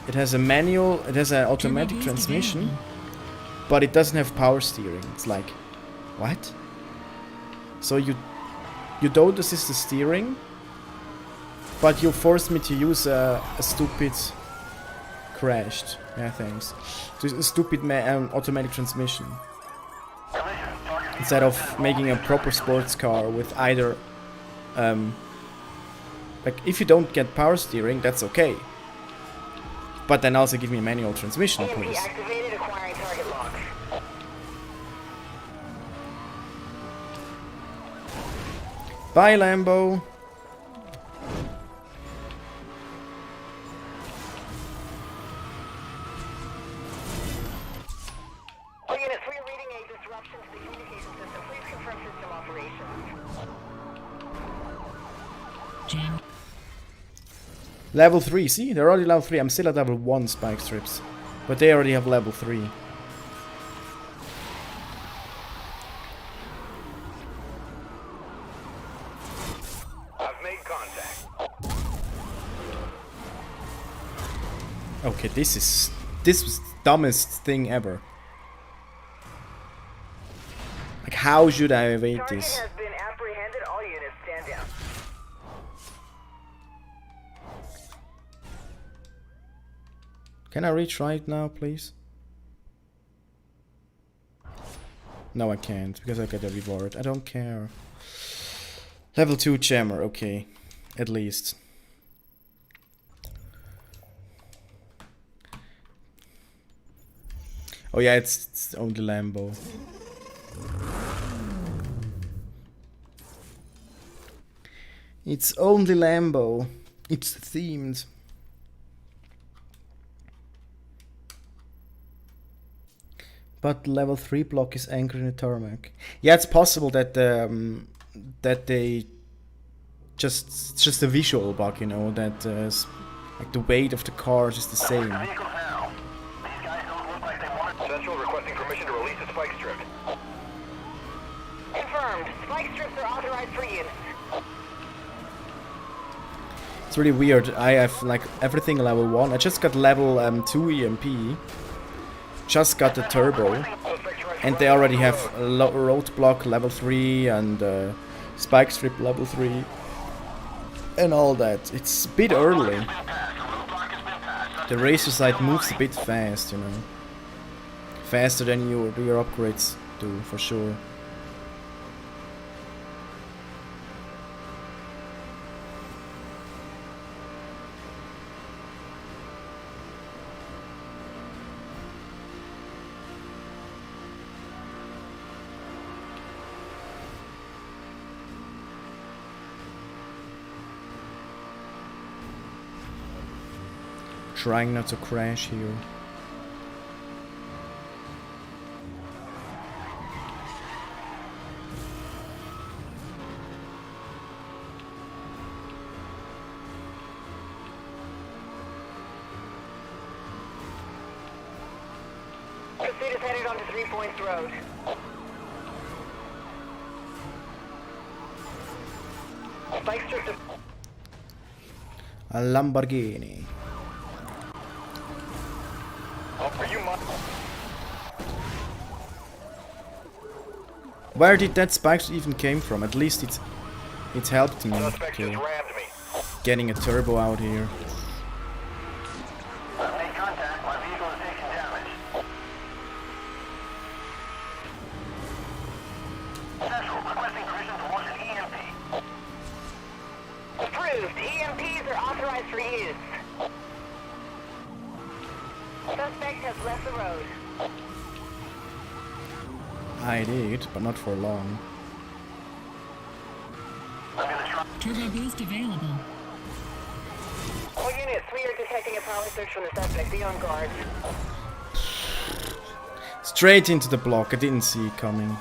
A: It has a manual, it has an automatic transmission, but it doesn't have power steering. It's like, what? So you don't assist the steering, but you forced me to use a stupid crashed. Yeah, thanks. So a stupid automatic transmission. Instead of making a proper sports car with either like if you don't get power steering, that's okay. But then also give me a manual transmission,
C: EMP
A: please.
C: activated, acquiring target lock.
A: Bye, Lambo.
C: All units, we are reading a disruption to the communication system. Please confirm system operations.
D: Jam.
A: Level 3, see? They're already level 3. I'm still at level 1 spike strips. But they already have level 3.
F: I've made contact.
A: Okay, this was the dumbest thing ever. Like, how should I evade
C: Target
A: this?
C: has been apprehended. All units stand down.
A: Can I reach right now, please? No, I can't, because I got a reward. I don't care. Level 2 jammer, okay. At least. Oh yeah, it's only Lambo. It's only Lambo. It's themed. But level 3 block is anchored in the tarmac. Yeah, it's possible that that they just it's just a visual bug, you know, that Like the weight of the cars is the same.
F: Vehicles now. These guys don't look like they want it. Central requesting permission to release a spike strip.
C: Confirmed. Spike strips are authorized for use.
A: It's really weird. I have like everything level 1. I just got level 2 EMP. Just got the turbo. And they already have a roadblock level 3 and spike strip level 3. And all that. It's a bit early. The racer side moves a bit fast, you know. Faster than your upgrades do, for sure. Trying not to crash here.
C: Pursuit is headed onto 3 Points Road. Spike strip.
A: A Lamborghini. Where did that spike even came from? At least it helped me to getting a turbo out here.
F: Make contact. My vehicle is taking damage. Central requesting permission to launch an EMP.
C: Approved. EMPs are authorized for use. Suspect has left the road.
A: I did, but not for long.
D: Turbo boost available.
C: All units, we are detecting a power surge from the suspect. Be on guard.
A: Straight into the block. I didn't see it coming.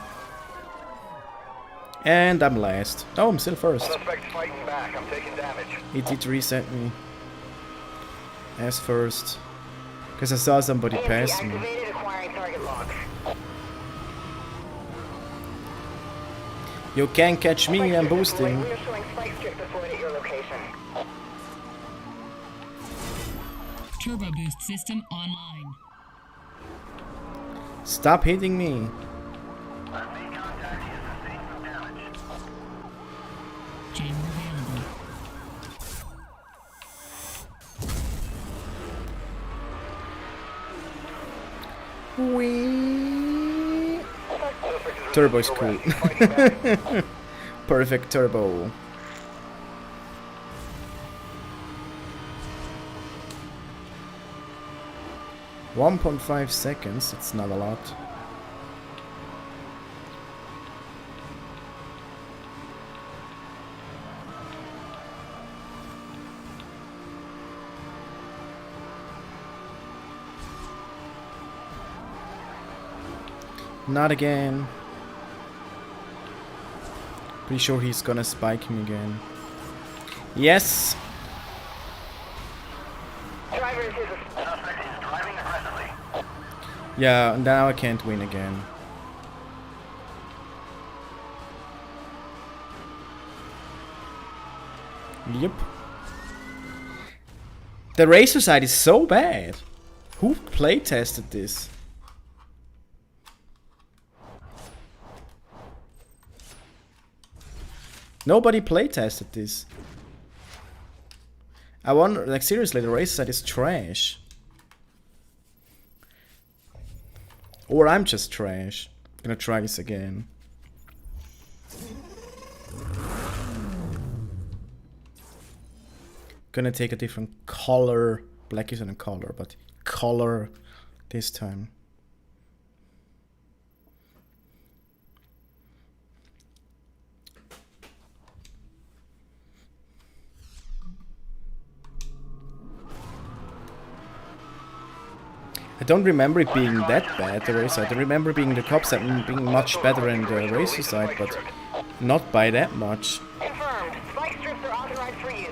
A: And I'm last. Oh, I'm still first.
F: Suspect's fighting back. I'm taking damage.
A: It did reset me as first. Because I saw somebody
C: EMP
A: pass me.
C: activated, acquiring target lock.
A: You can't catch me, I'm
C: Spike strip deployed.
A: boosting.
C: We are showing spike strip deployed at your location.
D: Turbo boost system online.
A: Stop hitting me.
F: Make contact. He has sustained some damage.
D: Jammer available.
A: Whee!
F: Suspect is
A: Turbo is
F: resisting
A: cool.
F: arrest. He's fighting back.
A: Perfect turbo. .5 seconds, it's not a lot. Not again. Pretty sure he's gonna spike me again. Yes!
C: Driver is his.
F: Suspect is driving aggressively.
A: Yeah, now I can't win again. Yep. The racer side is so bad. Who play tested this? Nobody play tested this. I wonder, like seriously, the racer side is trash. Or I'm just trash. Gonna try this again. Gonna take a different color. Black isn't a color, but color this time. I don't remember it being that bad, the race side. I remember being the cop side being much better than the racer side, but not by that much.
C: Confirmed. Spike strips are authorized for use.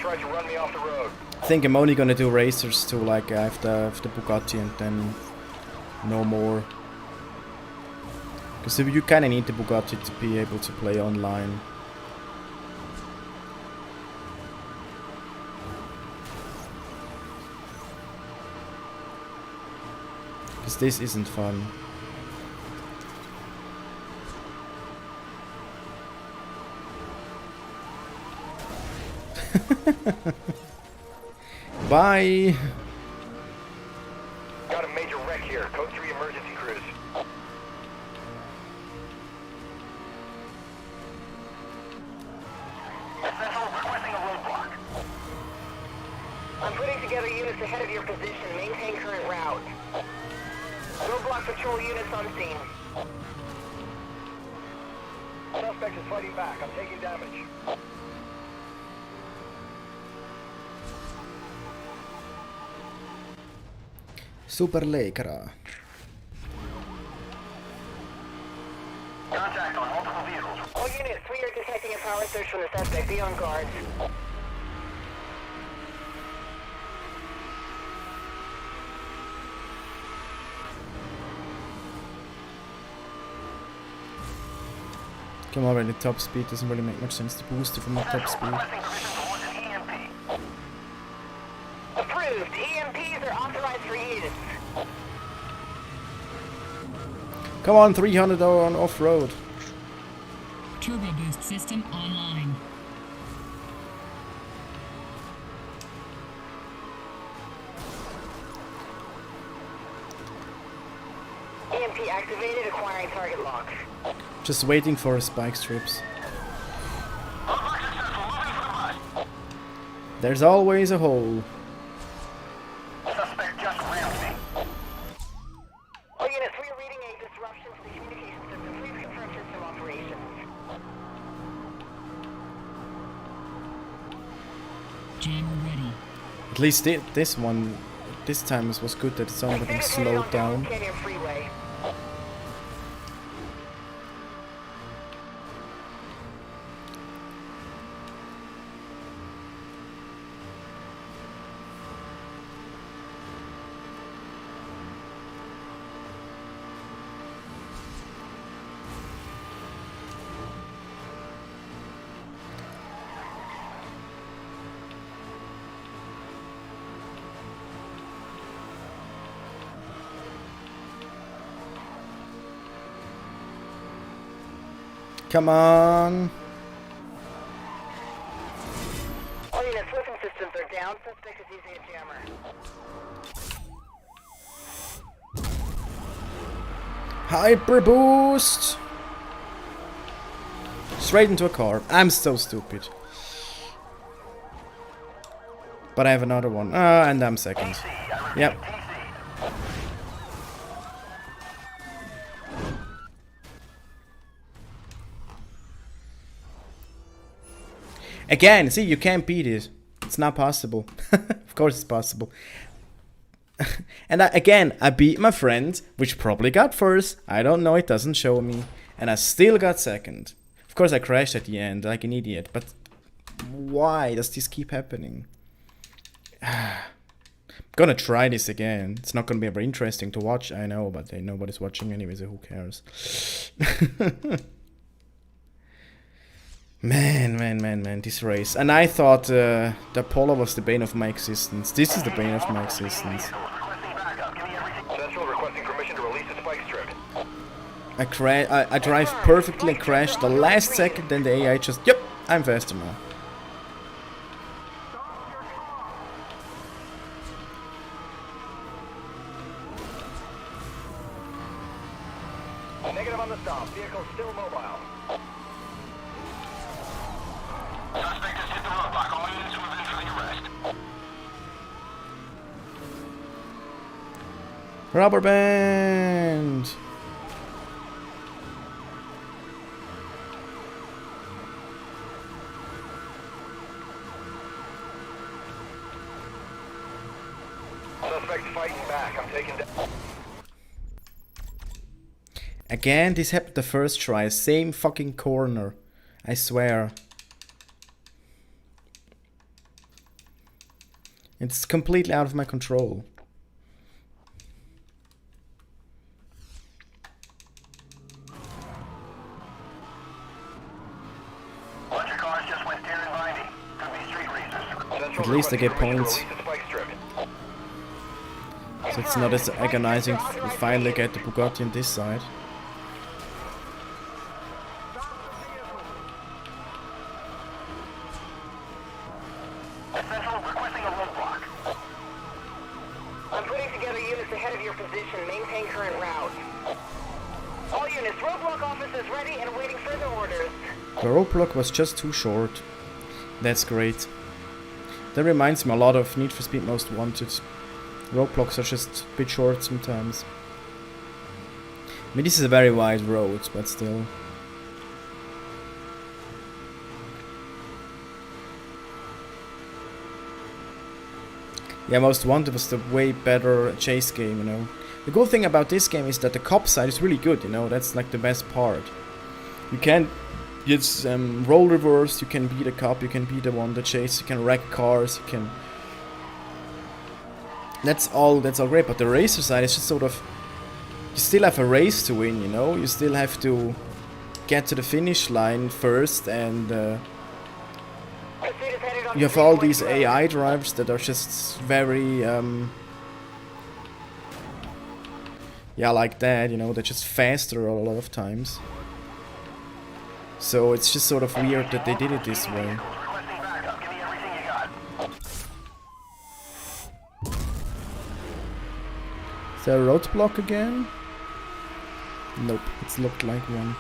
F: tried to run me off the road.
A: I think I'm only gonna do racers to like after the Bugatti and then no more. Because you kinda need the Bugatti to be able to play online. Because this isn't fun. Bye!
F: Got a major wreck here. Code 3 emergency crews. Central requesting a roadblock.
C: I'm putting together units ahead of your position. Maintain current route. Roadblock patrol units on scene.
F: Suspect is fighting back. I'm taking damage.
A: Super Lekra.
F: Contact on multiple vehicles.
C: All units, we are detecting a power surge from the suspect. Be on guard.
A: Come on, already top speed doesn't really make much sense to boost it from the top speed.
F: Requesting permission to launch an EMP.
C: Approved. EMPs are authorized for use.
A: Come on, 300 on off-road.
D: Turbo boost system online.
C: EMP activated, acquiring target lock.
A: Just waiting for spike strips.
F: Roadblock successful. Moving for the bus.
A: There's always a hole.
F: Suspect just rammed me.
C: All units, we are reading a disruption to the communication system. Please confirm system operations.
D: Jammer ready.
A: At least this one, this time was good that it's only getting
C: Units headed
A: slowed
C: on
A: down.
C: Canyon Freeway.
A: Come on.
C: All units, weapon systems are down. Suspect is using a jammer.
A: Hyper boost. Straight into a car. I'm so stupid. But I have another one. And I'm second. Yep. Again, see, you can't beat it. It's not possible. Of course it's possible. And I beat my friend, which probably got first. I don't know, it doesn't show me. And I still got second. Of course I crashed at the end, like an idiot. But why does this keep happening? I'm gonna try this again. It's not gonna be very interesting to watch, I know. But nobody's watching anyway, so who cares? Man, this race. And I thought the Apollo was the bane of my existence. This is the bane of my existence.
F: Central requesting permission to release a spike strip.
A: I drive perfectly and crash the last second, then the AI just, yep, I'm faster now.
F: Negative on the stop. Vehicle still mobile. Suspect has hit the roadblock. All units move in for the arrest.
A: Rubber band.
F: Suspect fighting back. I'm taking down.
A: Again, this happened the first try. Same fucking corner. I swear. It's completely out of my control.
F: Bunch of cars just went tearing by me. Could be street racers.
A: At least I get
F: Central
A: points.
F: requesting permission to release the spike strip.
A: So it's not as agonizing to finally get the Bugatti on this side.
F: Central requesting a roadblock.
C: I'm putting together units ahead of your position. Maintain current route. All units, roadblock office is ready and awaiting further orders.
A: The roadblock was just too short. That's great. That reminds me a lot of Need for Speed Most Wanted. Roadblocks are just a bit short sometimes. I mean, this is a very wide road, but still. Yeah, Most Wanted was the way better chase game, you know. The good thing about this game is that the cop side is really good, you know. That's like the best part. You can just roll reverse, you can be the cop, you can be the one that chases, you can wreck cars, you can... That's all great, but the racer side is just sort of... You still have a race to win, you know? You still have to get to the finish line first, and you have all these AI drivers that are just very... yeah, like that, you know? They're just faster a lot of times. So it's just sort of weird that they did it this way.
F: Requesting backup. Give me everything you got.
A: Is there a roadblock again? Nope, it's looked like one.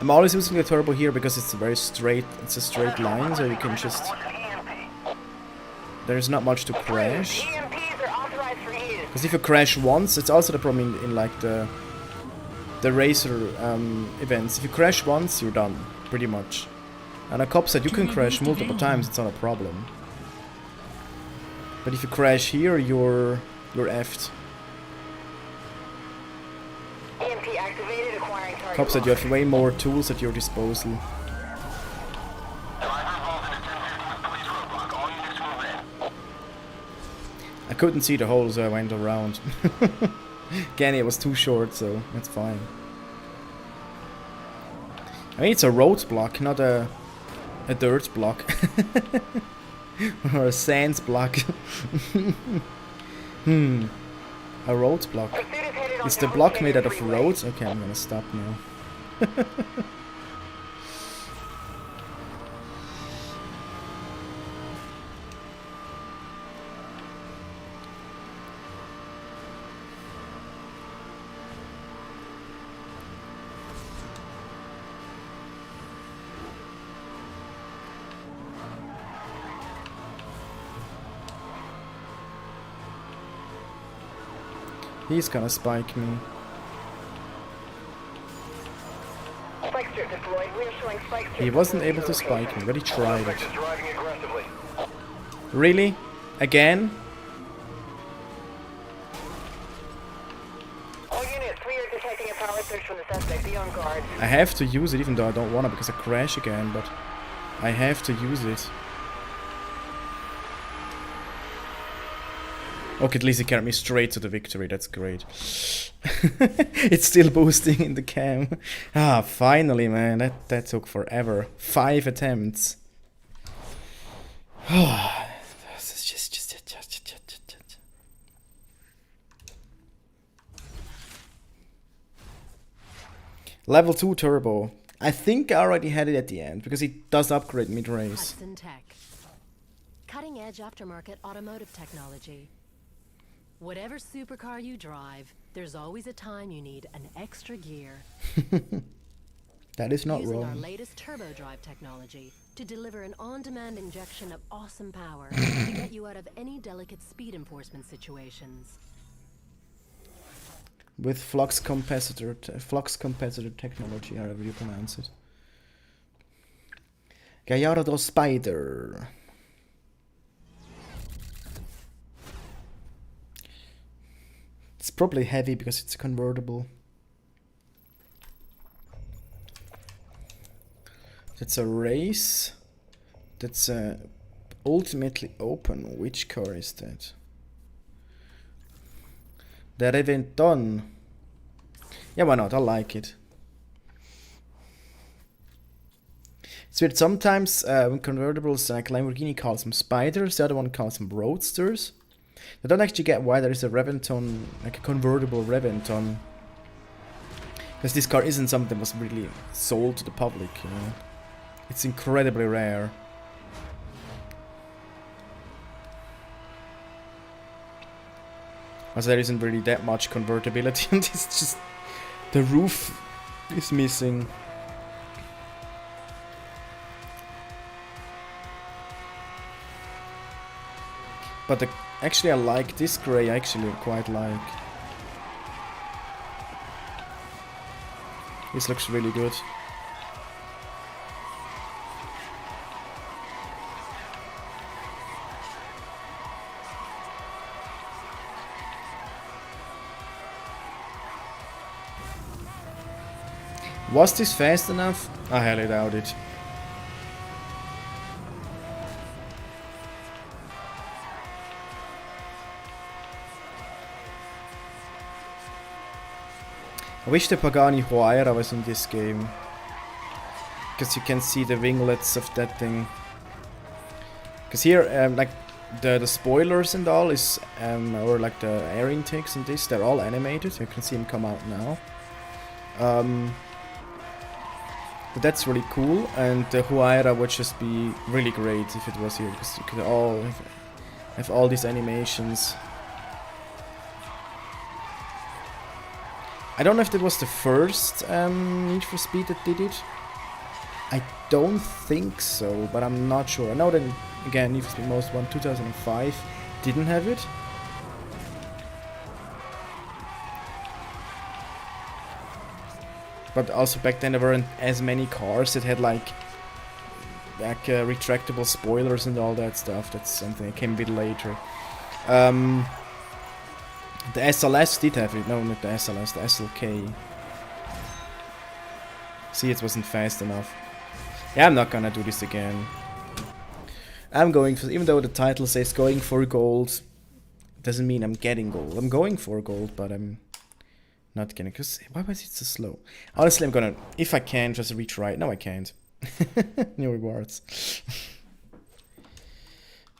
A: I'm always using the turbo here because it's a very straight, it's a straight line, so you can just... There's not much to crash.
C: EMPs are authorized for use.
A: Because if you crash once, it's also the problem in like the racer events. If you crash once, you're done, pretty much. And a cop said you can crash multiple times, it's not a problem. But if you crash here, you're effed.
C: EMP activated, acquiring target.
A: Cop said you have way more tools at your disposal. I couldn't see the hole, so I went around. Again, it was too short, so that's fine. I mean, it's a roadblock, not a dirt block. Or a sands block. A roadblock. Is the block made out of roads? Okay, I'm gonna stop now. He's gonna spike me.
C: Spike strip deployed. We are showing spike strip.
A: He wasn't able to spike me, but he tried it.
F: Suspect is driving aggressively.
A: Really? Again?
C: All units, we are detecting a power surge from the suspect. Be on guard.
A: I have to use it even though I don't wanna because I crash again, but I have to use it. Okay, at least it carried me straight to the victory, that's great. It's still boosting in the cam. Ah, finally, man, that took forever. 5 attempts. Level 2 turbo. I think I already had it at the end, because it does upgrade mid-race.
E: Hudson Tech. Cutting-edge aftermarket automotive technology. Whatever supercar you drive, there's always a time you need an extra gear.
A: That is not
E: Using our
A: wrong.
E: latest turbo drive technology to deliver an on-demand injection of awesome power to get you out of any delicate speed enforcement situations.
A: With flux capacitor technology, however you pronounce it. Gallardo Spider. It's probably heavy because it's convertible. That's a race. That's ultimately open. Which car is that? The Reventon. Yeah, why not? I like it. It's weird. Sometimes convertibles like Lamborghini calls them spiders, the other one calls them roadsters. I don't actually get why there is a Reventon, like a convertible Reventon. Because this car isn't something that was really sold to the public, you know. It's incredibly rare. Also, there isn't really that much convertibility on this, just the roof is missing. But actually I like this grey, I actually quite like. This looks really good. Was this fast enough? I highly doubt it. I wish the Pagani Huayra was in this game. Because you can see the winglets of that thing. Because here, like, the spoilers and all is, or like the air intakes and this, they're all animated. You can see them come out now. But that's really cool, and the Huayra would just be really great if it was here, because you could all have all these animations. I don't know if that was the first Need for Speed that did it. I don't think so, but I'm not sure. I know that, again, Need for Speed Most Wanted 2005 didn't have it. But also back then there weren't as many cars that had like retractable spoilers and all that stuff. That's something that came a bit later. The SLS did have it. No, not the SLS, the SLK. See, it wasn't fast enough. Yeah, I'm not gonna do this again. I'm going for, even though the title says going for gold, doesn't mean I'm getting gold. I'm going for gold, but I'm not gonna, cause why was it so slow? Honestly, I'm gonna, if I can, just retry it. No, I can't. New rewards.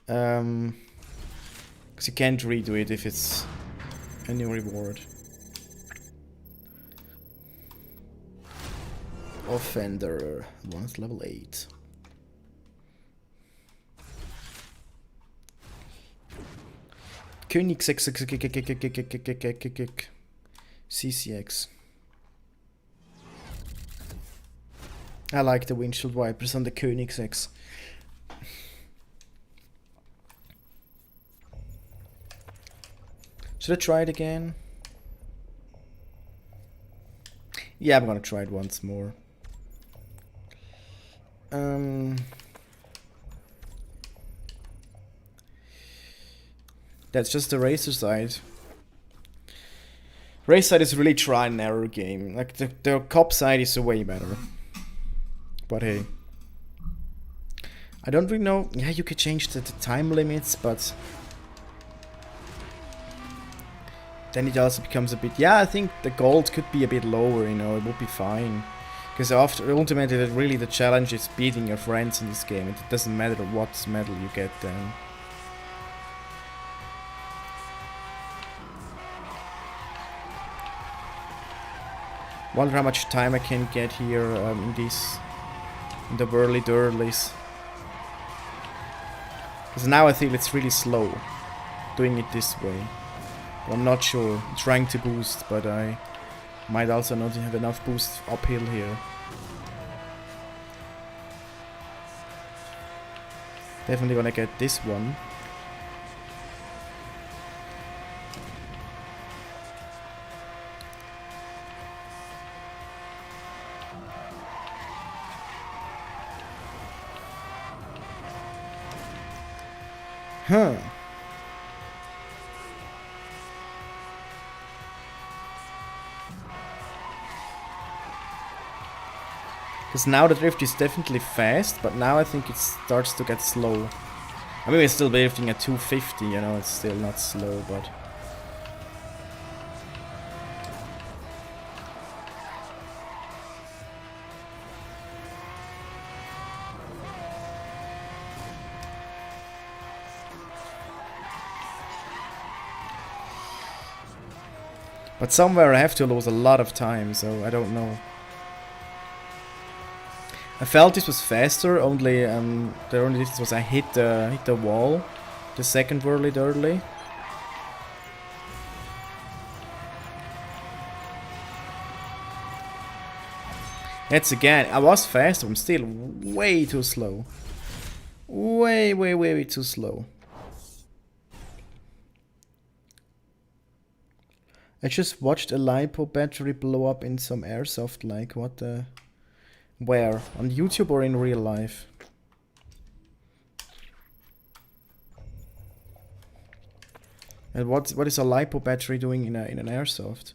A: Cause you can't redo it if it's a new reward. Offender, once level 8. CCX. I like the windshield wipers on the Koenigseggs. Should I try it again? Yeah, I'm gonna try it once more. That's just the racer side. Race side is really try and error game. Like the cop side is way better. But hey, I don't really know. Yeah, you could change the time limits, but then it also becomes a bit. Yeah, I think the gold could be a bit lower. You know, it would be fine. Because after ultimately, really the challenge is beating your friends in this game. It doesn't matter what medal you get then. Wonder how much time I can get here in the whirly dirlies. Because now I feel it's really slow doing it this way. But I'm not sure. I'm trying to boost, but I might also not have enough boost uphill here. Definitely wanna get this one. Huh. Because now the drift is definitely fast, but now I think it starts to get slow. I mean, we're still drifting at 250, you know, it's still not slow, but... But somewhere I have to lose a lot of time, so I don't know. I felt this was faster, only the only difference was I hit the wall, the second whirly dirtly. That's again, I was faster, I'm still way too slow. Way too slow. I just watched a LiPo battery blow up in some airsoft, like, what the... Where? On YouTube or in real life? And what is a LiPo battery doing in an airsoft?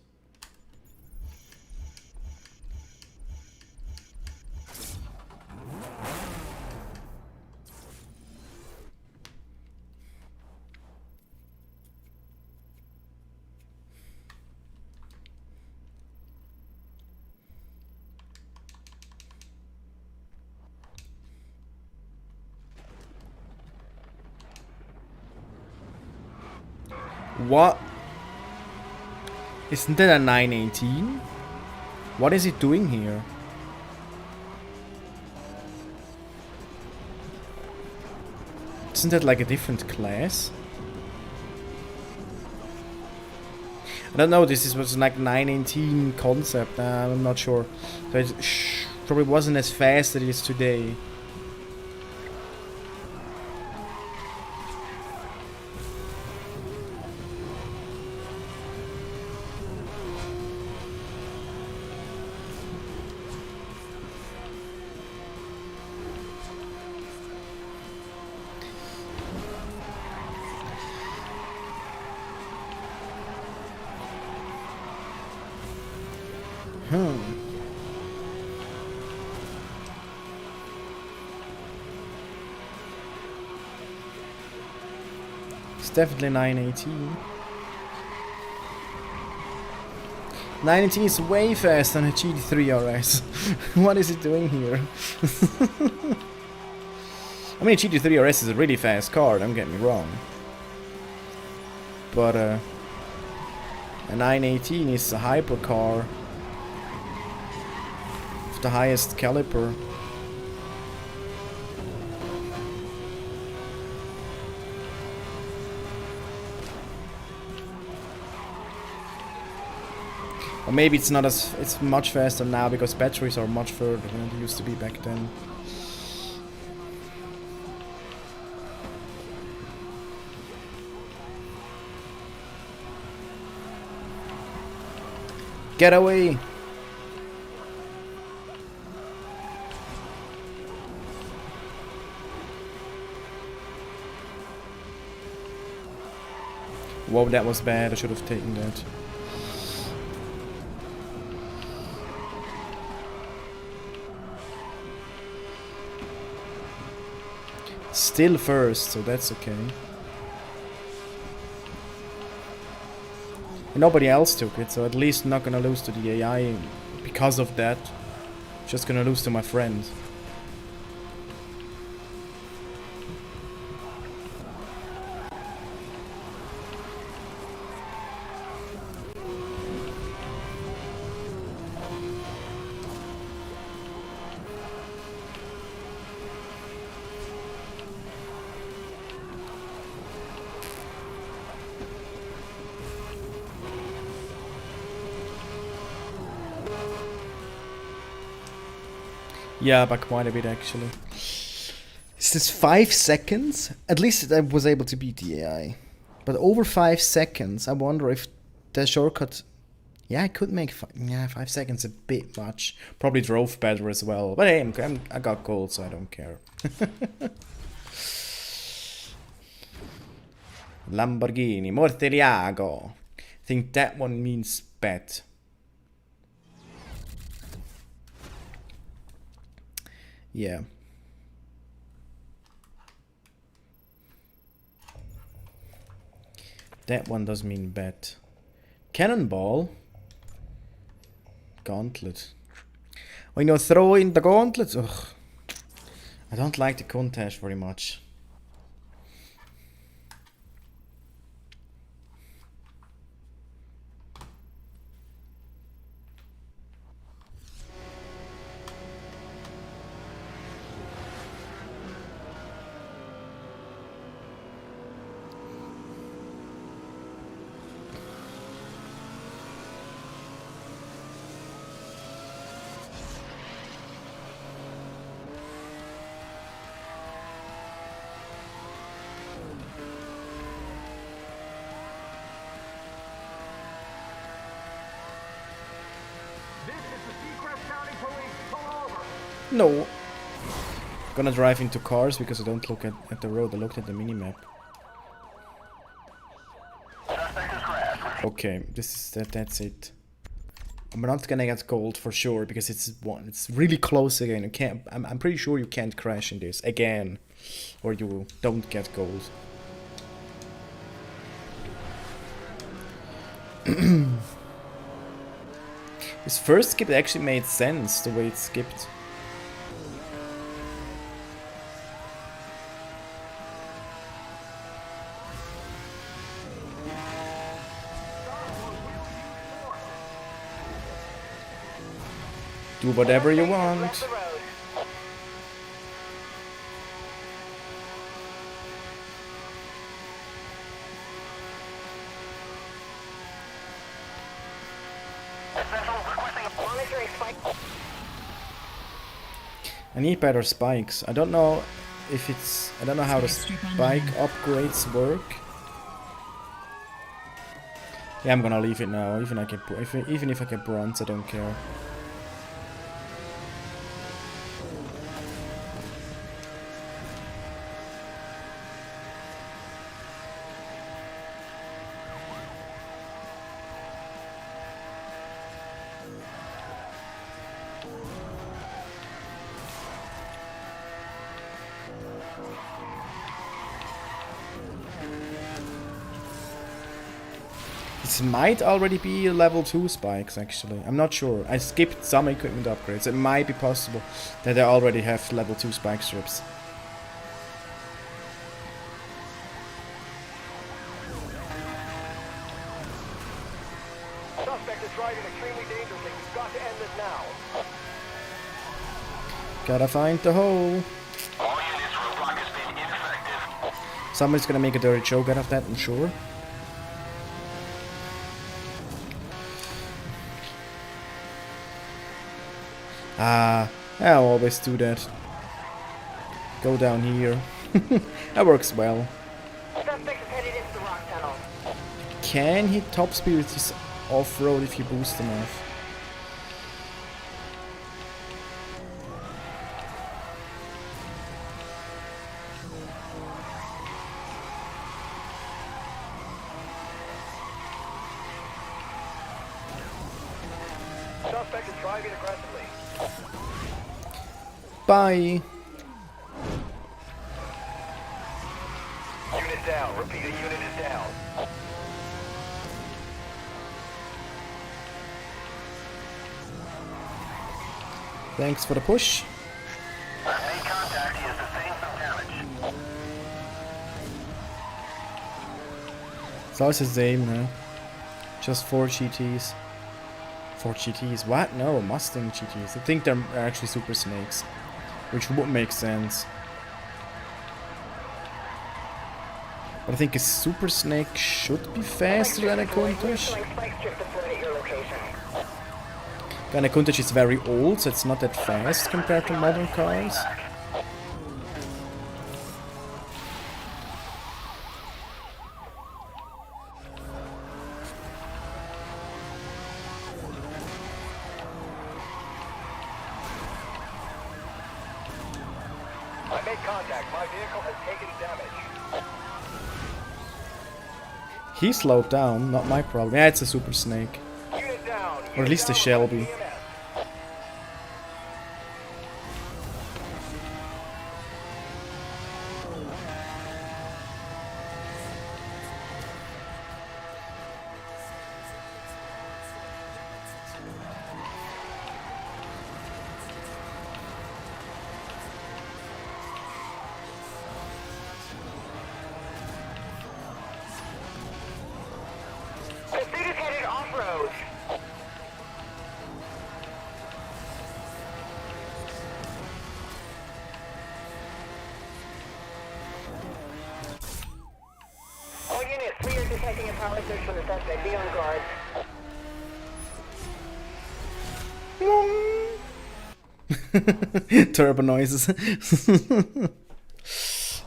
A: What? Isn't that a 918? What is it doing here? Isn't that like a different class? I don't know, this was like 918 concept, I'm not sure. So it probably wasn't as fast as it is today. It's definitely 918. 918 is way faster than a GT3 RS. What is it doing here? I mean, a GT3 RS is a really fast car, don't get me wrong. But a 918 is a hypercar with the highest caliper. Or maybe it's not as, it's much faster now because batteries are much further than they used to be back then. Get away! Whoa, that was bad, I should have taken that. Still first, so that's okay. And nobody else took it, so at least I'm not gonna lose to the AI because of that. Just gonna lose to my friend. Yeah, but quite a bit actually. Is this 5 seconds? At least I was able to beat the AI. But over 5 seconds, I wonder if the shortcut... Yeah, I could make... 5 seconds a bit much. Probably drove better as well. But hey, I got gold, so I don't care. Lamborghini, Morteliago. I think that one means bet. Yeah. That one does mean bet. Cannonball. Gauntlet. Oh, you know, throw in the gauntlet. Ugh. I don't like the contest very much.
F: This is the Seacrest County Police. Pull over.
A: No. Gonna drive into cars because I don't look at the road. I looked at the minimap. Okay, this is that's it. I'm not gonna get gold for sure because it's really close again. You can't. I'm pretty sure you can't crash in this again, or you don't get gold. This first skip actually made sense the way it skipped. Do whatever you want.
C: Left the road. Monitoring spike.
A: I need better spikes. I don't know if it's. I don't know how the spike upgrades work. Yeah, I'm gonna leave it now. Even if I get bronze, I don't care. This might already be level 2 spikes, actually. I'm not sure. I skipped some equipment upgrades. It might be possible that I already have level 2 spike strips.
F: Suspect is driving extremely dangerously. We've got to end this now.
A: Gotta find the hole.
F: All units, roadblock has been ineffective.
A: Somebody's gonna make a dirty joke out of that, I'm sure. I always do that. Go down here. That works well.
C: Suspect is headed into the rock tunnel.
A: Can he top speed with his off-road if you boost him off?
F: Suspect is driving aggressively.
A: Bye!
F: Unit down. Repeat, a unit is down.
A: Thanks for the push.
F: I've made contact. He has sustained some damage.
A: It's always the same now. Just 4 GTs. 4 GTs? What? No, Mustang GTs. I think they're actually Super Snakes. Which would make sense. But I think a Super Snake should be faster than a Countach.
C: Showing spike strip deployed at your location.
A: And a Countach is very old, so it's not that fast compared to modern cars.
F: I made contact. My vehicle has taken damage.
A: He slowed down, not my problem. Yeah, it's a Super Snake.
F: Unit down.
A: Or at least a Shelby.
C: We are detecting a power surge from the suspect. Be on guard.
A: Turbo noises.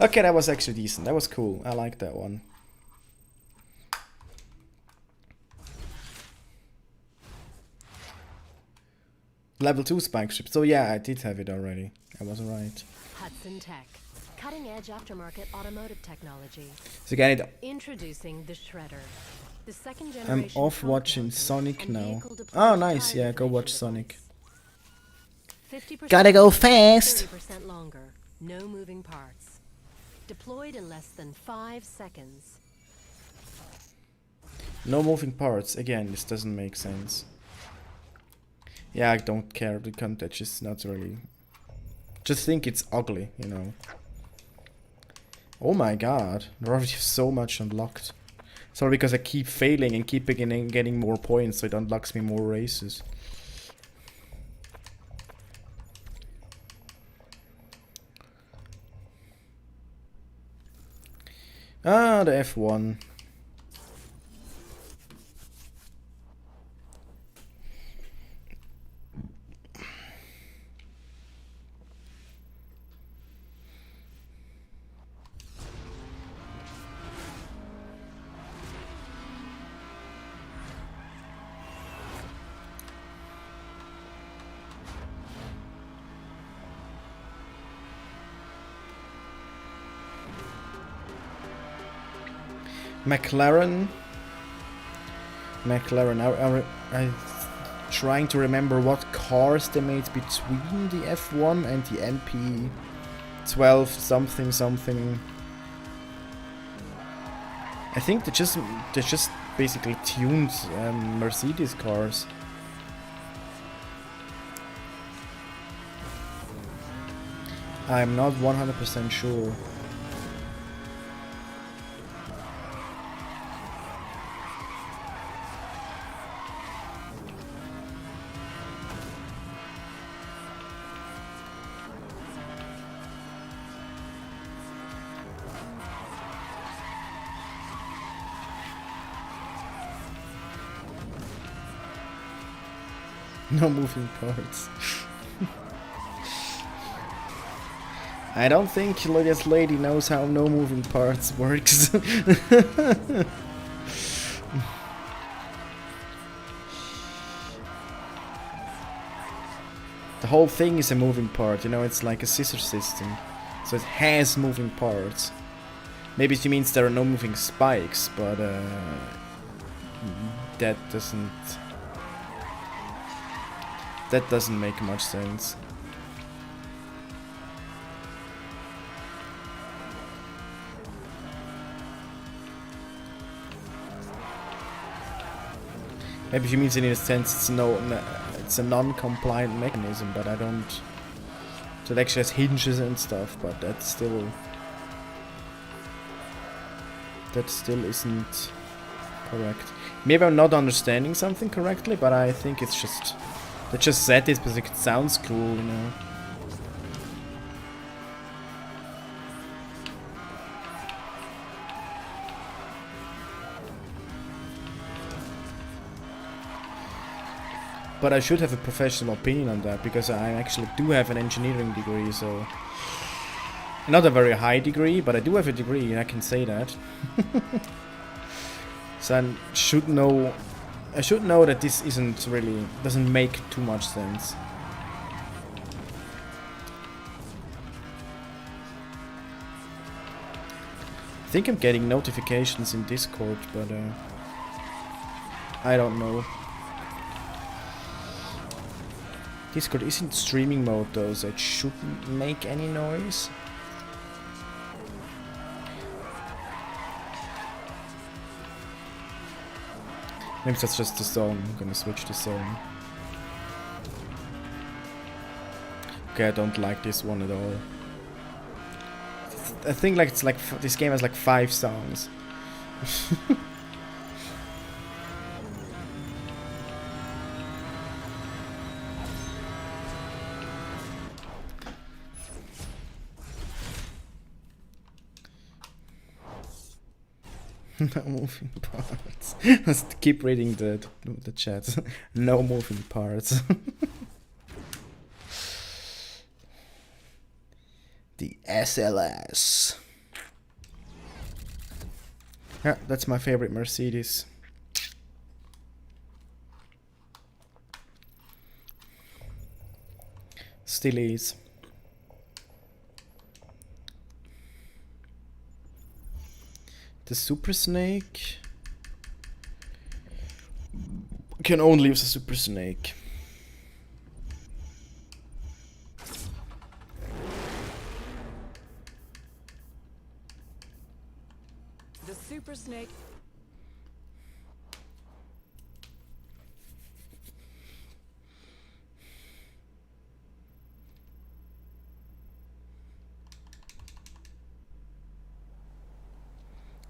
A: Okay, that was actually decent. That was cool. I like that one. Level 2 spike strip. So yeah, I did have it already. I was right.
E: Hudson Tech. Cutting-edge aftermarket automotive technology.
A: So again,
E: Introducing the Shredder. The second
A: I'm
E: generation
A: off
E: trunk
A: watching
E: mounting
A: Sonic
E: and
A: now.
E: vehicle deployed
A: Oh, nice.
E: tire
A: Yeah, go watch
E: deflation
A: Sonic.
E: device. 50%
A: Gotta go
E: lighter,
A: fast.
E: 30% longer. No moving parts. Deployed in less than 5 seconds.
A: No moving parts. Again, this doesn't make sense. Yeah, I don't care. The content is not really. Just think it's ugly, you know. Oh my god. I already have so much unlocked. Sorry, because I keep failing and keep getting more points, so it unlocks me more races. Ah, the F1. McLaren. I'm trying to remember what cars they made between the F1 and the MP12 something. I think they just basically tuned Mercedes cars. I'm not 100% sure. No moving parts. I don't think this lady knows how no moving parts works. The whole thing is a moving part, you know, it's like a scissor system. So it has moving parts. Maybe she means there are no moving spikes, but that doesn't make much sense. Maybe she means in a sense it's a non-compliant mechanism, but I don't. So it actually has hinges and stuff, but that still isn't correct. Maybe I'm not understanding something correctly, but I think it's just. They just said this because it sounds cool, you know. But I should have a professional opinion on that, because I actually do have an engineering degree, so... Not a very high degree, but I do have a degree, and I can say that. So I should know that this doesn't make too much sense. I think I'm getting notifications in Discord, but I don't know. Discord is in streaming mode though, so it shouldn't make any noise. Maybe that's just the song. I'm gonna switch the song. Okay, I don't like this one at all. I think like it's like this game has like 5 songs. No moving parts. Let's keep reading the chat. No moving parts. The SLS. Yeah, that's my favorite Mercedes. Still is. The Super Snake can only use a Super Snake.
E: The Super Snake.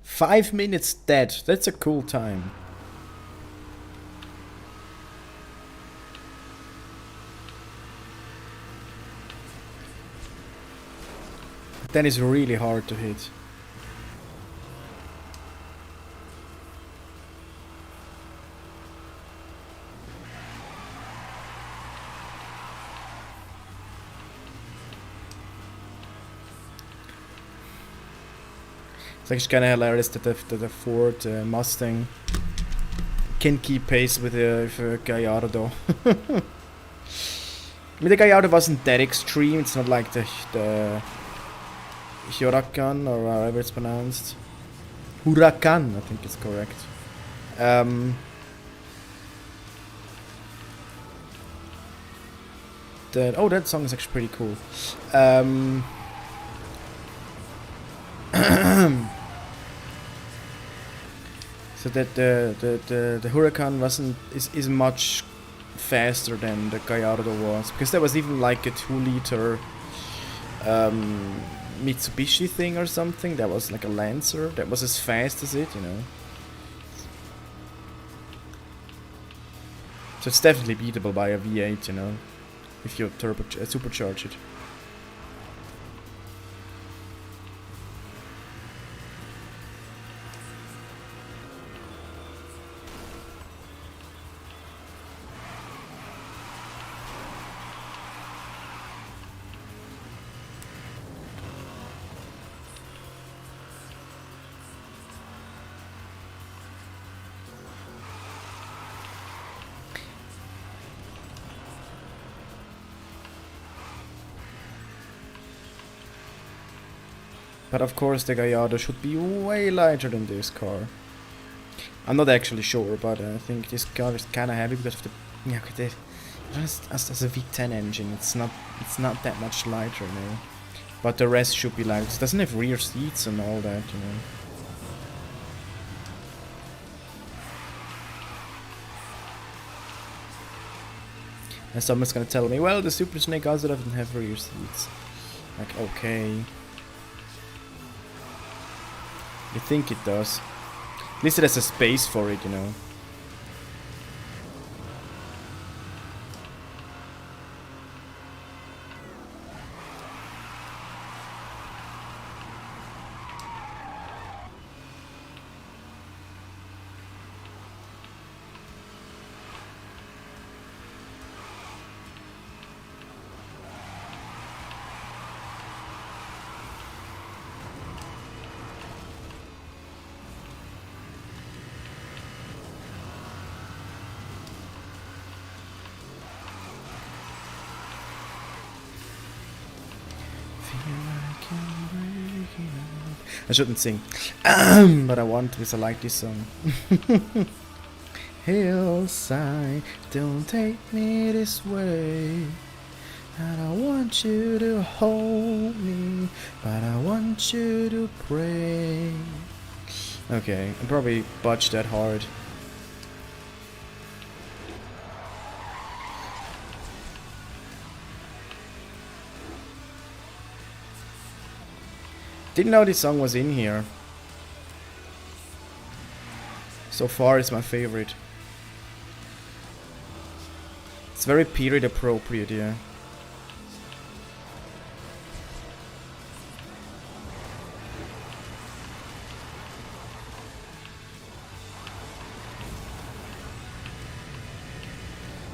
A: Five minutes dead. That's a cool time. That is really hard to hit. It's actually kind of hilarious that the Ford Mustang can keep pace with a Gallardo. I mean, the Gallardo wasn't that extreme. It's not like the Huracan or however it's pronounced. Huracan, I think it's correct. Oh, that song is actually pretty cool. So that the Huracan is much faster than the Gallardo was, because there was even like a 2-liter Mitsubishi thing or something that was like a Lancer that was as fast as it, you know. So it's definitely beatable by a V8, you know, if you supercharge it. But of course the Gallardo should be way lighter than this car. I'm not actually sure, but I think this car is kind of heavy because of the just as a V10 engine. It's not that much lighter, you know. But the rest should be light. It doesn't have rear seats and all that, you know. And someone's gonna tell me, well, the Super Snake also doesn't have rear seats. Like, okay. You think it does. At least it has a space for it, you know. I shouldn't sing, but I want because I like this song. Hillside, don't take me this way. I don't want you to hold me, but I want you to pray. Okay, I probably botched that hard. Didn't know this song was in here. So far it's my favorite. It's very period appropriate, yeah.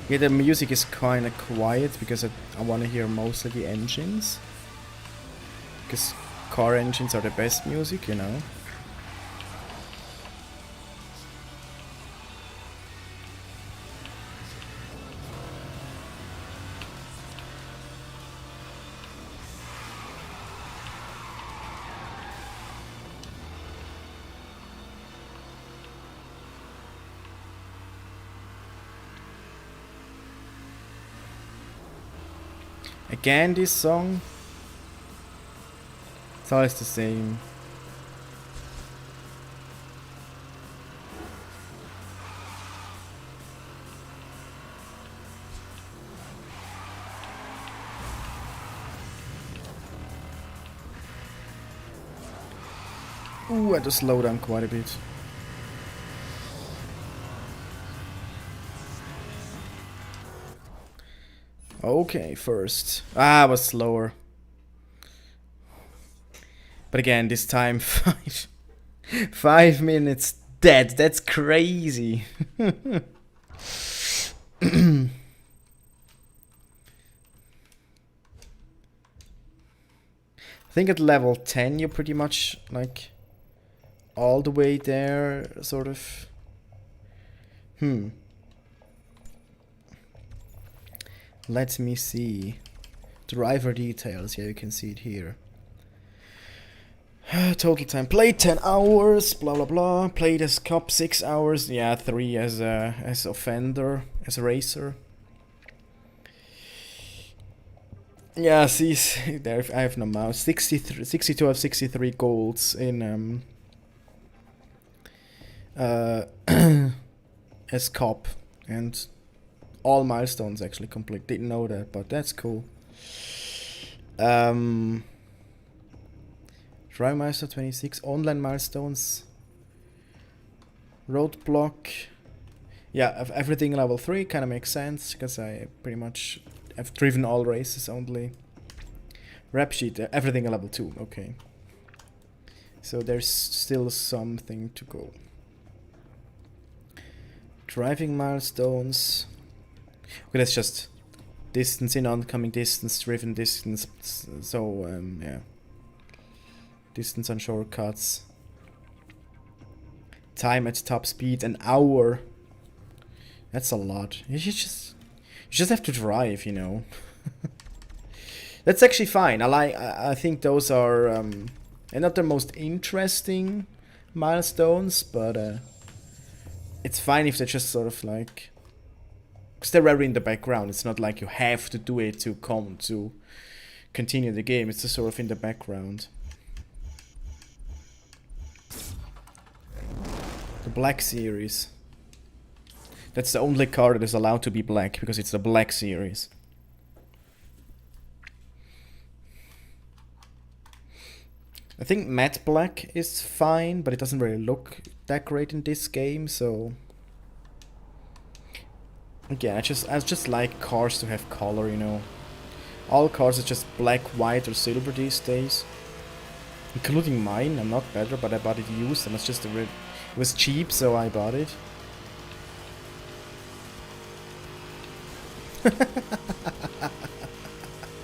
A: Yeah, the music is kind of quiet because I want to hear mostly the engines. Because car engines are the best music, you know. Again, this song. It's always the same. Ooh, I had to slow down quite a bit. Okay, first. I was slower. But again, this time 5 minutes dead. That's crazy. I think at level 10 you're pretty much like all the way there, sort of. Let me see. Driver details. Yeah, you can see it here. Total time played 10 hours, blah blah blah. Played as cop 6 hours. Yeah, 3 as offender, as a racer. Yeah, see there. I have no mouse. 62 of 63 golds in as cop, and all milestones actually complete. Didn't know that, but that's cool. Try milestone 26, online milestones, roadblock. Yeah, everything level 3 kind of makes sense because I pretty much have driven all races only. Rap sheet, everything level 2. Okay, so there's still something to go. Driving milestones. Okay, that's just distance in oncoming distance, driven distance. So yeah, distance on shortcuts. Time at top speed, an hour. That's a lot. You just have to drive, you know. That's actually fine. I think those are not the most interesting milestones, but it's fine if they're just sort of like, because they're very in the background. It's not like you have to do it to continue the game. It's just sort of in the background. The Black Series. That's the only car that is allowed to be black, because it's the Black Series. I think matte black is fine, but it doesn't really look that great in this game, so... Again, I just like cars to have color, you know. All cars are just black, white, or silver these days. Including mine. I'm not better, but I bought it used, and it's just a red. It was cheap, so I bought it.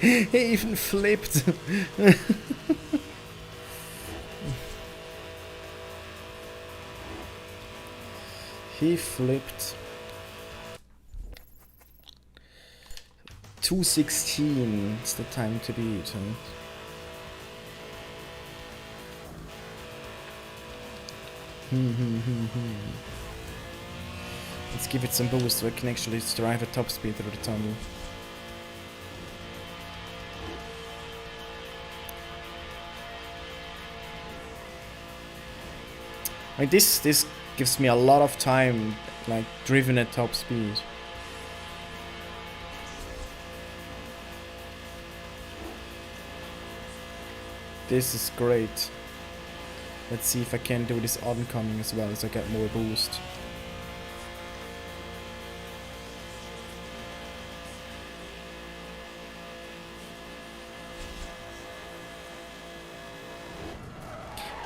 A: He even flipped. He flipped. 2:16. It's the time to beat, huh? Let's give it some boost so I can actually drive at top speed through the tunnel. I mean, this gives me a lot of time, like, driven at top speed. This is great. Let's see if I can do this oncoming as well, so I get more boost.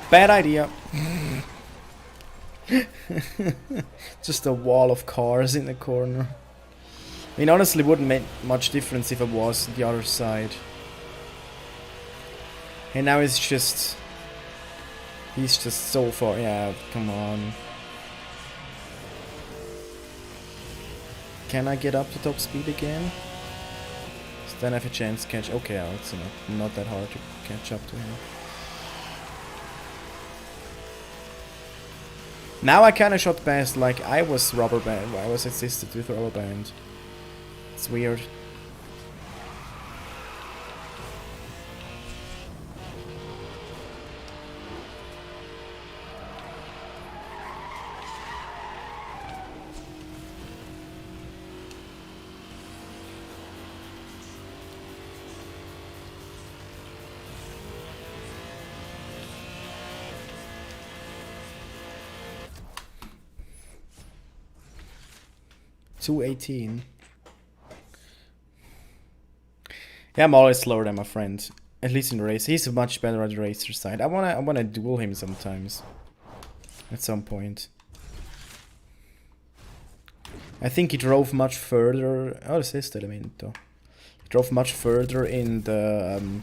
A: Bad idea. Just a wall of cars in the corner. I mean, honestly, it wouldn't make much difference if I was the other side. And now it's just... He's just so far... Yeah, come on. Can I get up to top speed again? So then I have a chance to catch... Okay, it's not that hard to catch up to him. Now I kinda shot past like I was rubber band. I was assisted with rubber band. It's weird. .218. Yeah, I'm always slower than my friend. At least in the race. He's much better at the racer side. I wanna duel him sometimes. At some point. I think he drove much further. Oh, this is the elemento. He drove much further in the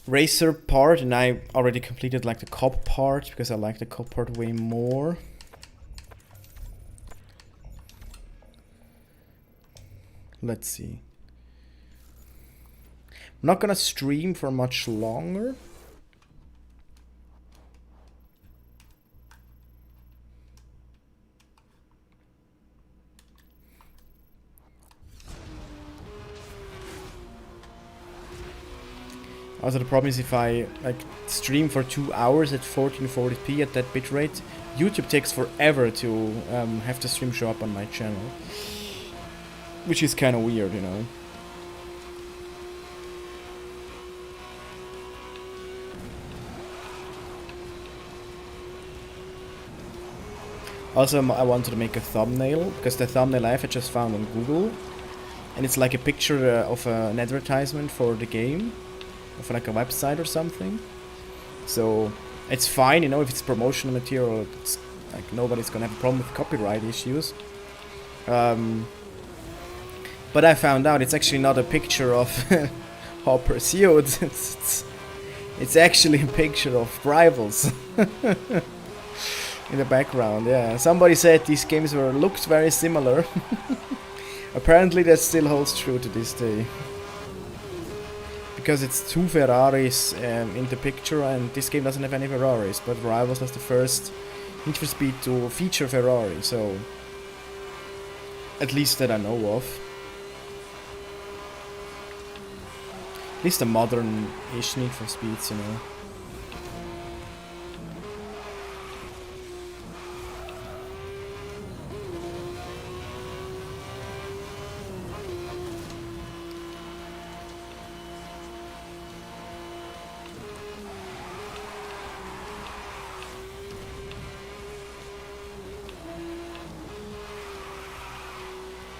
A: racer part, and I already completed like the cop part because I like the cop part way more. Let's see. I'm not gonna stream for much longer. Also, the problem is if I like stream for 2 hours at 1440p at that bitrate, YouTube takes forever to have the stream show up on my channel. Which is kind of weird, you know. Also, I wanted to make a thumbnail, because the thumbnail I just found on Google. And it's like a picture of an advertisement for the game. Of like a website or something. So, it's fine, you know, if it's promotional material. It's like nobody's gonna have a problem with copyright issues. But I found out it's actually not a picture of Hot Pursuit. It's actually a picture of rivals in the background. Yeah, somebody said these games looked very similar. Apparently, that still holds true to this day. Because it's 2 Ferraris in the picture, and this game doesn't have any Ferraris. But Rivals was the first Need for Speed to feature Ferrari, so at least that I know of. At least the modern-ish Need for Speeds, you know.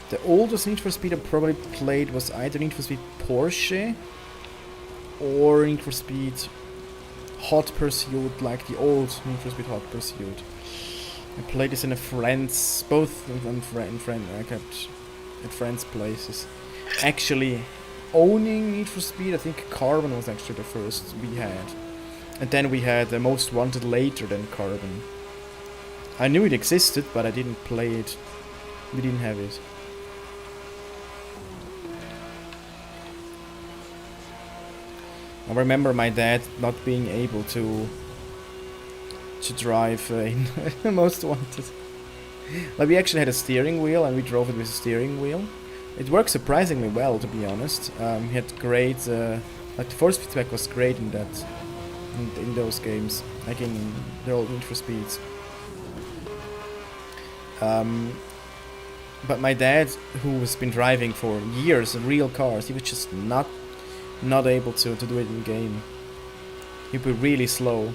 A: The oldest Need for Speed I probably played was either Need for Speed Porsche or Need for Speed Hot Pursuit, like the old Need for Speed Hot Pursuit. I played this in a friend's, both in I kept at friends' places. Actually, owning Need for Speed, I think Carbon was actually the first we had. And then we had the Most Wanted later than Carbon. I knew it existed, but I didn't play it. We didn't have it. I remember my dad not being able to drive in Most Wanted. Like, we actually had a steering wheel and we drove it with a steering wheel. It worked surprisingly well, to be honest. He had great, like the force feedback was great in that, in those games, like in the old Need for Speeds. But my dad, who has been driving for years real cars, he was just not able to do it in game. He'd be really slow,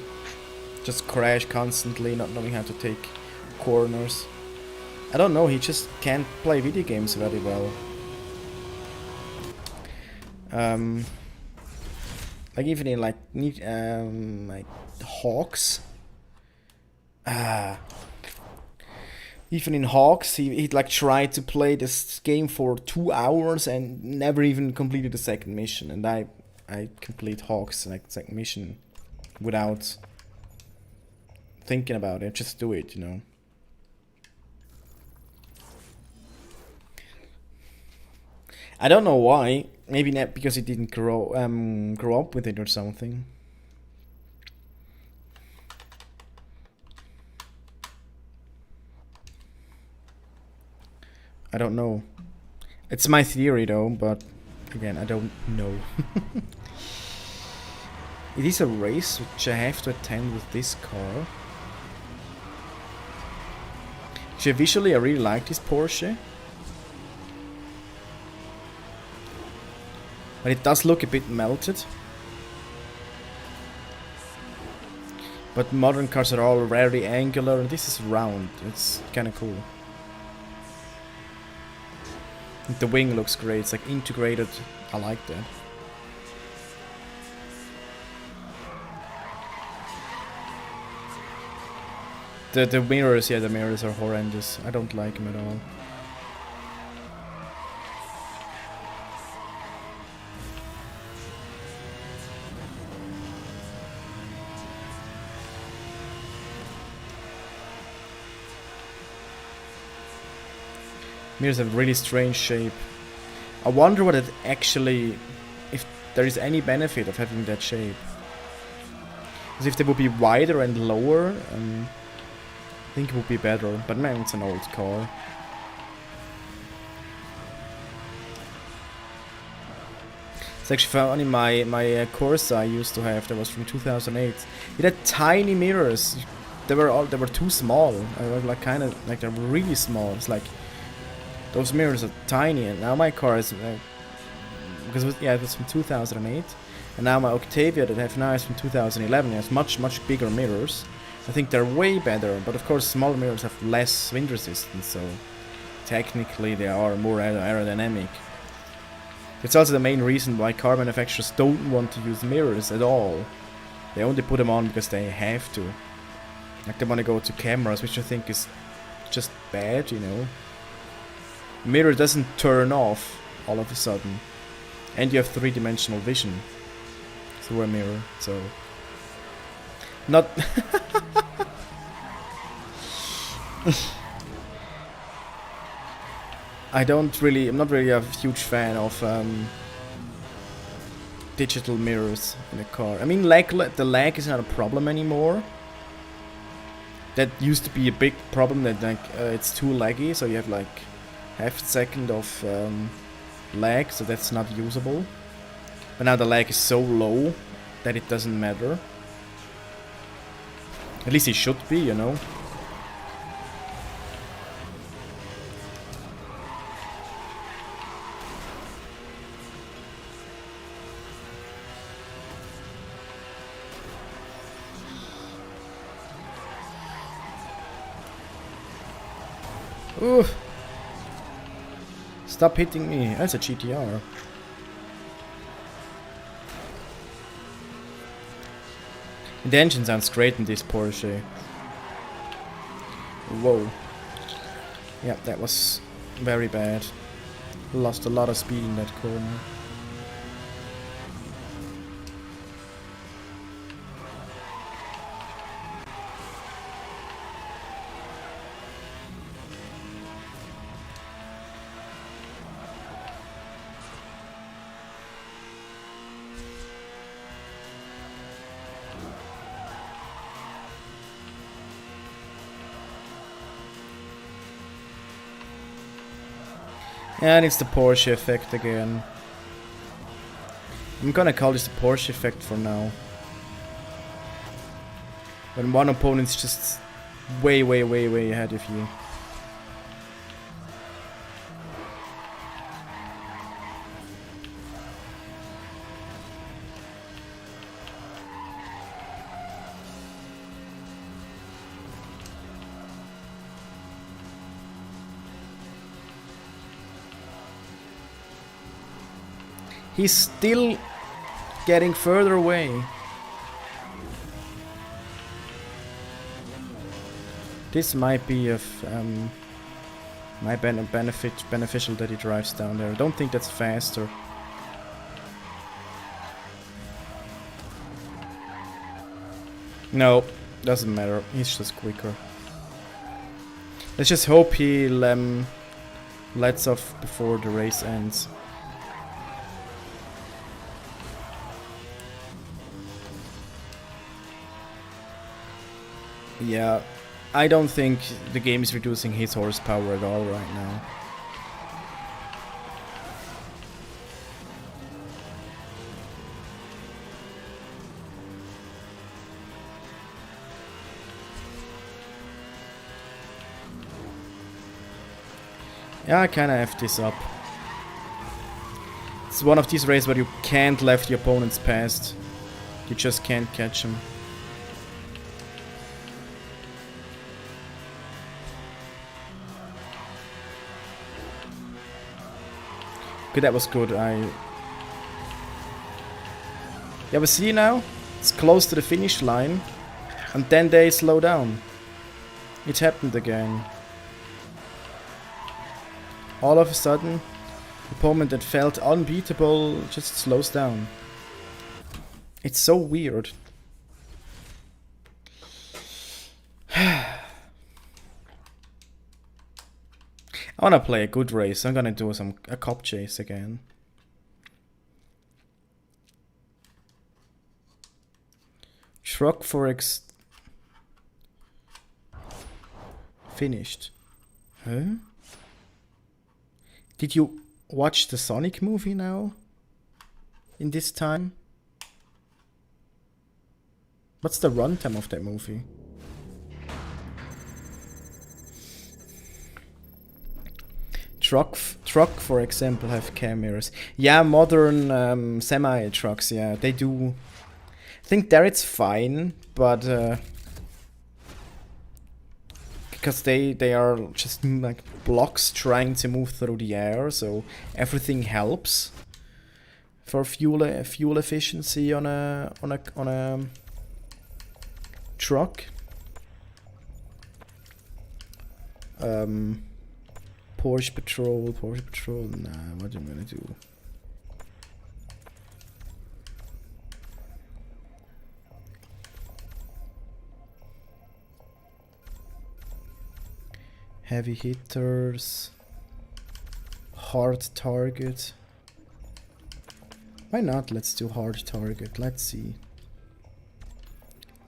A: just crash constantly, not knowing how to take corners. I don't know, he just can't play video games very well. Like even in like Hawks. Even in Hawks, he'd like tried to play this game for 2 hours and never even completed the second mission. And I complete Hawks like second mission without thinking about it. Just do it, you know. I don't know why. Maybe not because he didn't grow up with it or something. I don't know. It's my theory though, but again, I don't know. It is a race which I have to attend with this car. Actually, visually I really like this Porsche. But it does look a bit melted. But modern cars are all very angular and this is round. It's kinda cool. The wing looks great, it's like integrated. I like that. The mirrors, yeah, the mirrors are horrendous. I don't like them at all. Mirrors have really strange shape. I wonder what it actually, if there is any benefit of having that shape. Because if they would be wider and lower, I think it would be better. But man, it's an old car. It's actually funny, my Corsa I used to have, that was from 2008. It had tiny mirrors. They were too small. I was like kind of like they're really small. It's like those mirrors are tiny, and now my car is because it was from 2008, and now my Octavia that I have now is from 2011. It has much bigger mirrors. I think they're way better, but of course smaller mirrors have less wind resistance, so technically they are more aerodynamic. It's also the main reason why car manufacturers don't want to use mirrors at all. They only put them on because they have to. Like they want to go to cameras, which I think is just bad, you know. Mirror doesn't turn off all of a sudden, and you have three-dimensional vision through a mirror, so not I'm not really a huge fan of digital mirrors in a car. I mean, the lag is not a problem anymore. That used to be a big problem, that like it's too laggy, so you have like half a second of lag, so that's not usable. But now the lag is so low that it doesn't matter. At least it should be, you know. Ooh. Stop hitting me. That's a GTR. The engine sounds great in this Porsche. Whoa. Yeah, that was very bad. Lost a lot of speed in that corner. And it's the Porsche effect again. I'm gonna call this the Porsche effect for now. When one opponent's just way ahead of you. He's still getting further away. This might be of beneficial that he drives down there. I don't think that's faster. No, doesn't matter. He's just quicker. Let's just hope he lets off before the race ends. Yeah, I don't think the game is reducing his horsepower at all right now. Yeah, I kinda F this up. It's one of these races where you can't left the opponents past. You just can't catch them. Okay, that was good. Yeah, but see now? It's close to the finish line. And then they slow down. It happened again. All of a sudden, the opponent that felt unbeatable just slows down. It's so weird. I wanna play a good race. I'm gonna do a cop chase again. Shrug for finished. Huh? Did you watch the Sonic movie now? In this time? What's the runtime of that movie? Truck, for example, have cameras. Yeah, modern semi-trucks, yeah, they do. I think there it's fine, but because they are just like blocks trying to move through the air, so everything helps for fuel efficiency on a truck. Porsche Patrol, nah, what am I gonna do? Heavy hitters, hard target. Why not? Let's do hard target. Let's see.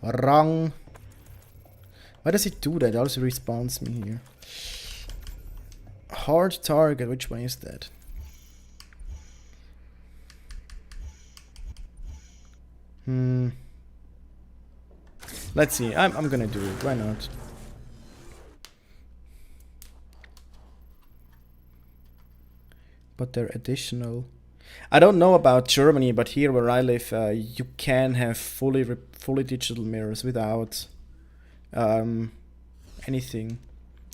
A: Wrong. Why does it do that? It also respawns me here. Hard target. Which one is that? Let's see. I'm gonna do it. Why not? But they're additional. I don't know about Germany, but here where I live, you can have fully digital mirrors without anything.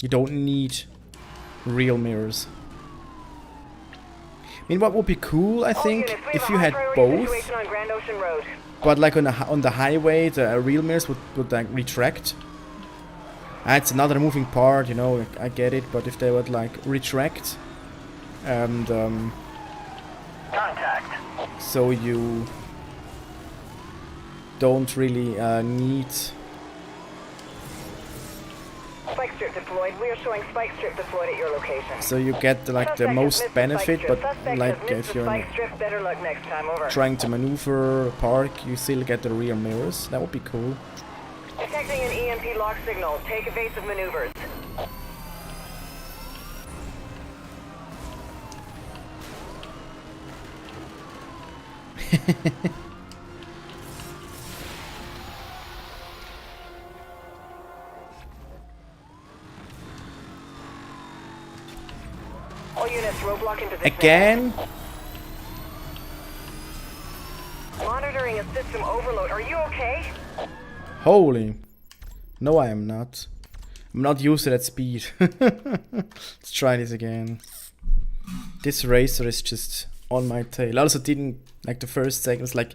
A: You don't need real mirrors. I mean, what would be cool, I think, if you had both. But like on the highway, the real mirrors would like retract. It's another moving part, you know. I get it, but if they would like retract. And
F: Contact.
A: so you don't really need.
C: Spike strip deployed. We are showing spike strip deployed at your location.
A: So you get like the most benefit, but like if you're
C: spike strip, better luck next time. Over.
A: trying to maneuver, park, you still get the rear mirrors. That would be cool.
C: Detecting an EMP lock signal. Take evasive maneuvers. All units, roadblock into this
A: Again?
C: Monitoring a system overload. Are you okay?
A: Holy. No, I am not. I'm not used to that speed. Let's try this again. This racer is just on my tail. I also didn't like the first seconds, like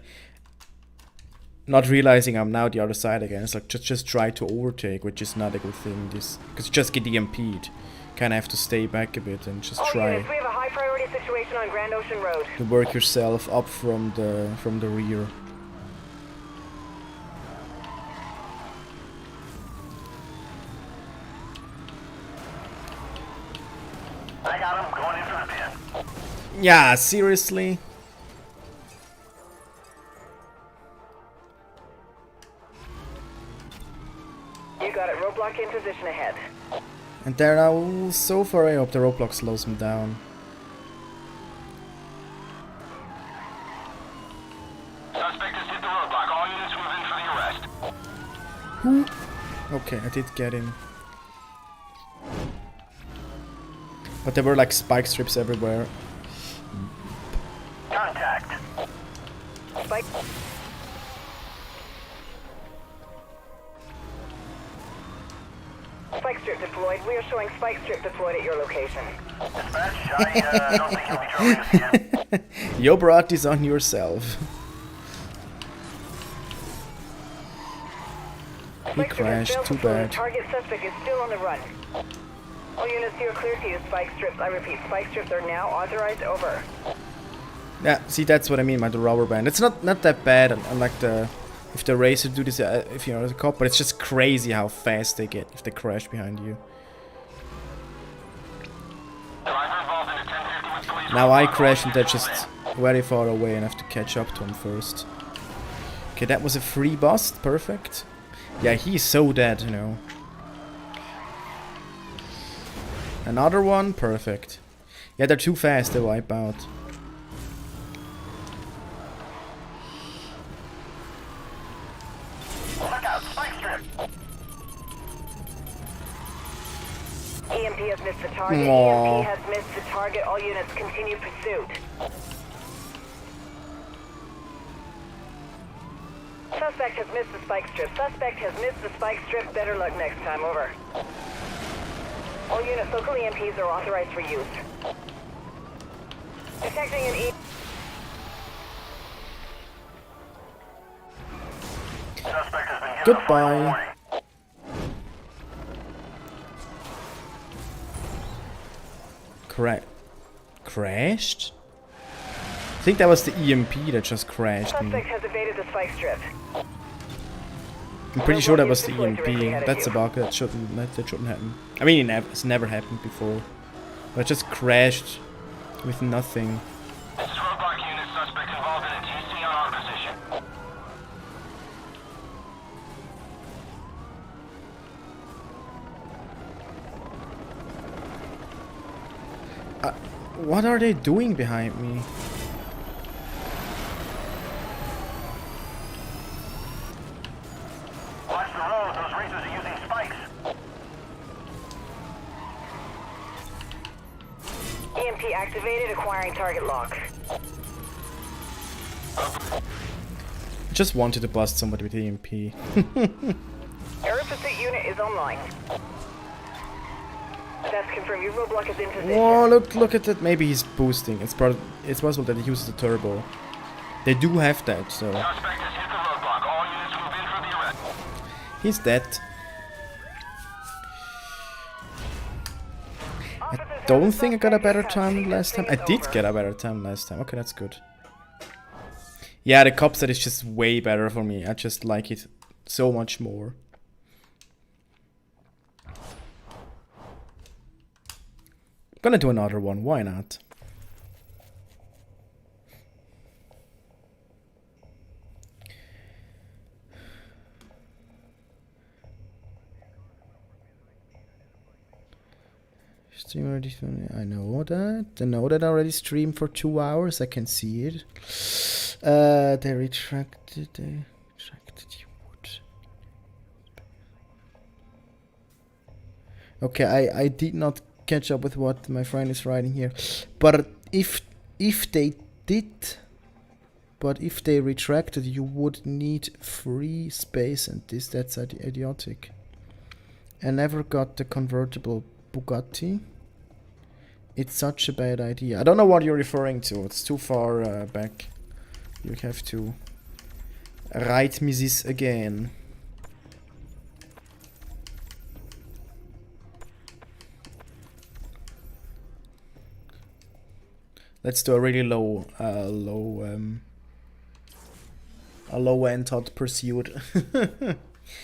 A: not realizing I'm now the other side again. It's like just try to overtake, which is not a good thing. This because you just get EMP'd. Kind of have to stay back a bit and just
C: All
A: try
C: units, we have a high priority situation on Grand Ocean Road.
A: to work yourself up from the rear.
F: I got him going in for the pin.
A: Yeah, seriously.
C: You got it. Roadblock in position ahead.
A: And they're now so far away. I hope the roadblock slows them down.
F: Suspect has hit the roadblock. All units move in for the arrest.
A: Okay, I did get him. But there were like spike strips everywhere.
F: Contact.
C: Spike. Spike strip deployed. We are showing spike strip deployed at your location.
F: Dispatch, I don't think he'll be troubling us again.
A: You brought this on yourself. He
C: Spike strip has
A: crashed,
C: failed
A: too
C: to deploy.
A: bad.
C: Target suspect is still on the run. All units, you are clear to use spike strips. I repeat, spike strips are now authorized. Over.
A: Yeah, see, that's what I mean by the rubber band. It's not that bad, unlike the if the racer do this, if you know the cop, but it's just crazy how fast they get if they crash behind you.
F: Driver involved in a 1050 with police.
A: Now I
F: roadblock.
A: crash and
F: All
A: they're
F: units
A: just
F: move
A: very far away and have to catch up to him first. Okay, that was a free bust, perfect. Yeah, he's so dead, you know. Another one, perfect. Yeah, they're too fast, they wipe out.
F: in. Look out, spike strip.
C: EMP has missed the target.
A: Aw.
C: EMP has missed the target. All units continue pursuit. Suspect has missed the spike strip. Suspect has missed the spike strip. Better luck next time. Over. All units, local EMPs are authorized for use. Detecting an E.
F: Suspect has been given a
A: Goodbye.
F: final warning.
A: Crashed? I think that was the EMP that just crashed me.
C: Suspect has evaded the spike strip.
A: I'm pretty sure that was the EMP. That's a bug that shouldn't happen. I mean, it's never happened before. But it just crashed with nothing.
F: This is roadblock unit. Suspect involved in a TC on our position.
A: What are they doing behind me?
F: Watch the road. Those racers are using spikes.
C: EMP activated. Acquiring target lock.
A: Just wanted to bust somebody with EMP.
C: Air pursuit unit is online. That's confirmed. Your roadblock is in position.
A: Oh, look at that. Maybe he's boosting. It's possible that he uses the turbo. They do have that, so
F: Suspect has hit the roadblock. All units move in for the arrest.
A: he's dead.
C: Officers
A: Don't
C: have
A: think I got a
C: suspect
A: better
C: in
A: time
C: custody.
A: last time. I
C: Investigate
A: did
C: over.
A: get a better time last time. Okay, that's good. Yeah, the cop set is just way better for me. I just like it so much more. Gonna do another one, why not? Stream already. I know that. I know that I already streamed for 2 hours. I can see it. They retracted. They retracted. You would. Okay, I did not catch up with what my friend is writing here, but if they did, but if they retracted, you would need free space, and that's idiotic. I never got the convertible Bugatti. It's such a bad idea. I don't know what you're referring to. It's too far back. You have to Write me this again. Let's do a really low end hot pursuit.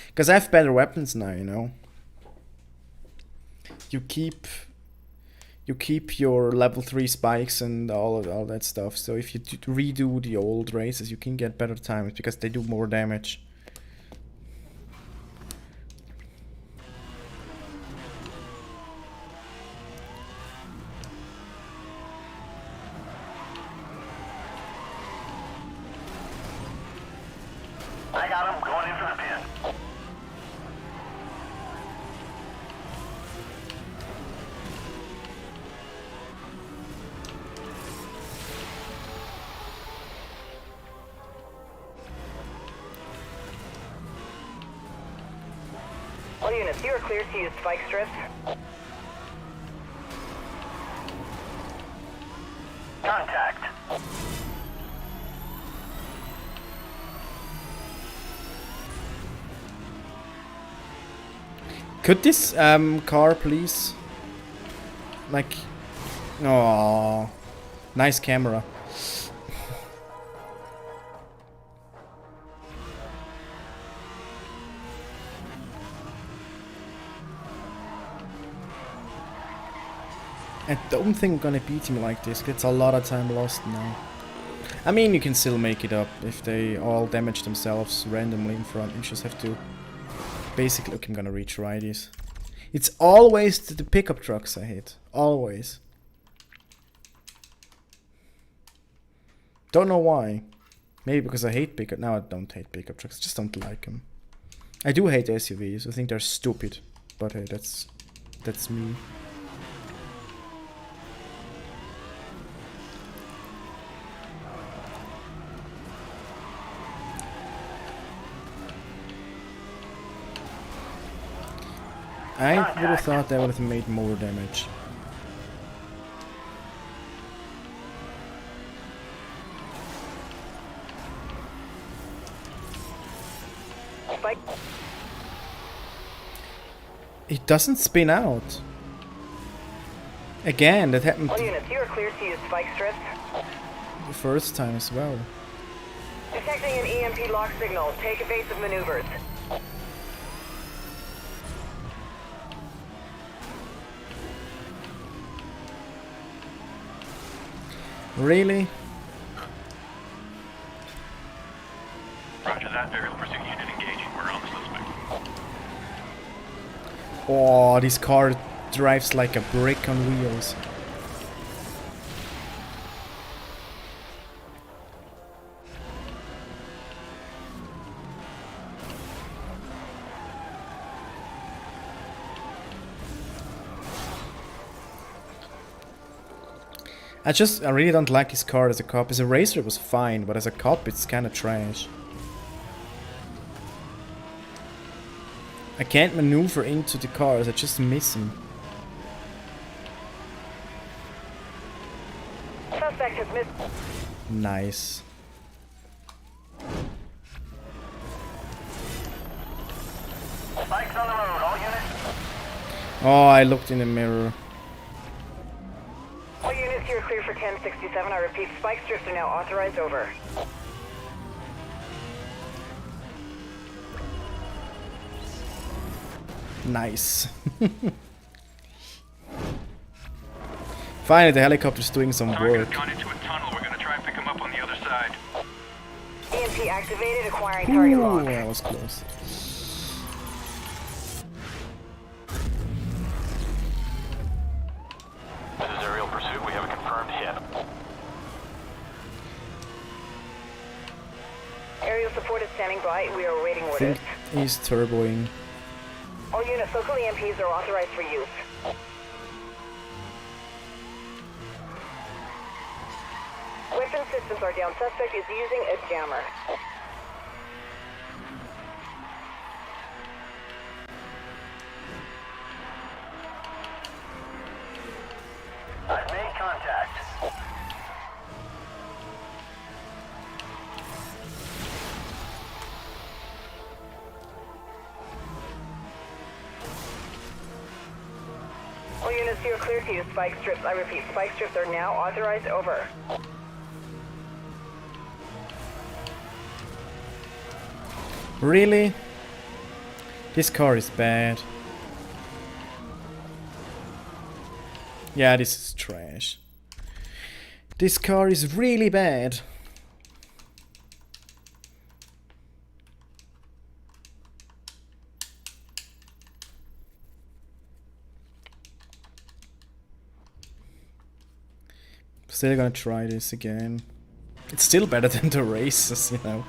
A: Because I have better weapons now, you know. You keep your level 3 spikes and all that stuff. So if you redo the old races, you can get better times because they do more damage.
F: I got him going in for the pin.
C: All units, you are cleared to use spike strips.
F: Contact.
A: Could this car please, like, oh, nice camera. I don't think I'm gonna beat him like this. It's a lot of time lost now. I mean, you can still make it up if they all damage themselves randomly in front. You just have to basically... Okay, I'm gonna retry this. It's always the pickup trucks I hit. Always. Don't know why. Maybe because I hate pickup... No, I don't hate pickup trucks. I just don't like them. I do hate SUVs. I think they're stupid. But hey, that's me. I would have thought that would have made more damage.
C: Spike.
A: It doesn't spin out. Again, that happened
C: All units, you are cleared to use spike strips.
A: the first time as well.
C: Detecting an EMP lock signal. Take evasive maneuvers.
A: Really?
F: Roger that. Aerial pursuit unit engaging. We're on the suspect.
A: Oh, this car drives like a brick on wheels. I really don't like his car as a cop. As a racer it was fine, but as a cop it's kinda trash. I can't maneuver into the cars, I just miss him.
C: Suspect has missed.
A: Nice.
F: Spikes on the road. All units.
A: Oh, I looked in the mirror.
C: All units, you are cleared for 1067. I repeat, spike strips are now authorized. Over.
A: Nice. Finally, the helicopter's doing some
F: Target
A: work.
F: has gone into a tunnel. We're gonna try and pick him up on the other side.
C: EMP activated. Acquiring target
A: Ooh,
C: lock.
A: that was close.
F: This is aerial pursuit. We have a confirmed hit.
C: Aerial support is standing by. We are awaiting
A: I
C: orders.
A: think he's turboing.
C: All units, local EMPs are authorized for use. Weapon systems are down. Suspect is using a jammer.
F: I've made contact.
C: units, you're clear to use spike strips. I repeat, spike strips are now authorized. Over.
A: Really? This car is bad. Yeah, this is trash. This car is really bad. Still gonna try this again. It's still better than the races, you know.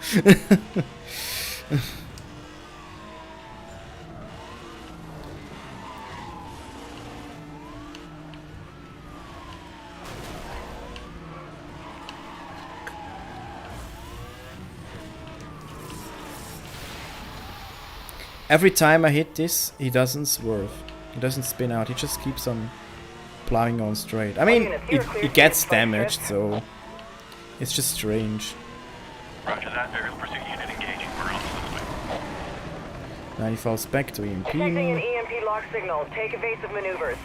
A: Every time I hit this, he doesn't swerve. He doesn't spin out. He just keeps on plowing on straight. I mean, it gets damaged, so it's just strange.
F: Roger that. Aerial pursuit unit engaging. We're on this way.
A: Now he falls back to EMP.
C: Detecting an EMP lock signal. Take evasive maneuvers.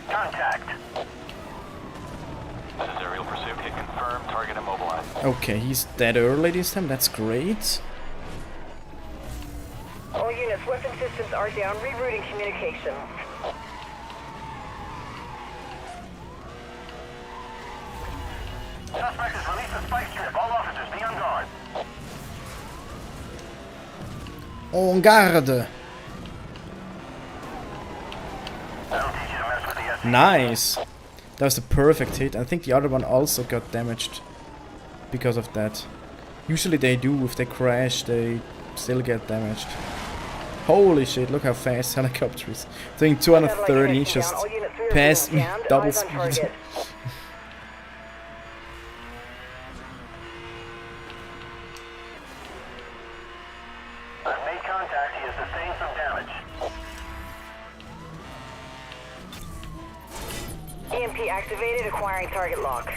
F: Contact. This is aerial pursuit. Hit confirm. Target immobilized.
A: Okay, he's dead early this time. That's great.
C: All units, weapon systems are down. Rerouting communications.
F: Suspect has released a spike strip. All officers be on guard.
A: En garde.
F: That'll teach you to mess with the SC.
A: Nice. That was a perfect hit. I think the other one also got damaged because of that. Usually they do. If they crash, they still get damaged. Holy shit, look how fast helicopter is. Doing 230, he just passed me double speed.
F: I've made contact. He has sustained some damage.
C: EMP activated. Acquiring target lock.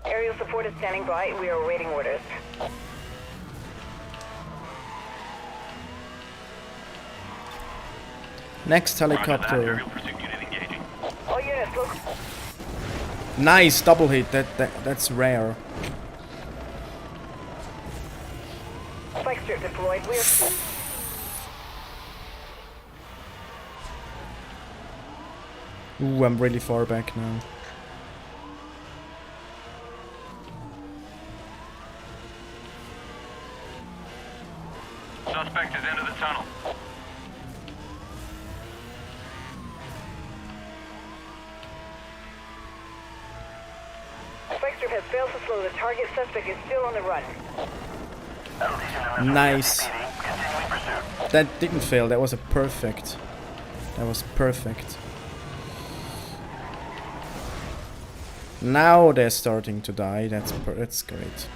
C: Aerial support is standing by. We are awaiting orders.
A: Next helicopter.
F: Aerial pursuit unit engaging.
C: All units, look.
A: Nice double hit. That's rare.
C: Spike strip deployed. We are.
A: Ooh, I'm really far back now.
F: Suspect has entered the tunnel.
C: Spike strip has failed to slow. The target suspect is still on the run.
F: That'll teach you to mess with
A: Nice.
F: the SPD. Continuing pursuit.
A: That didn't fail. That was a perfect. That was perfect. Now they're starting to die. That's great.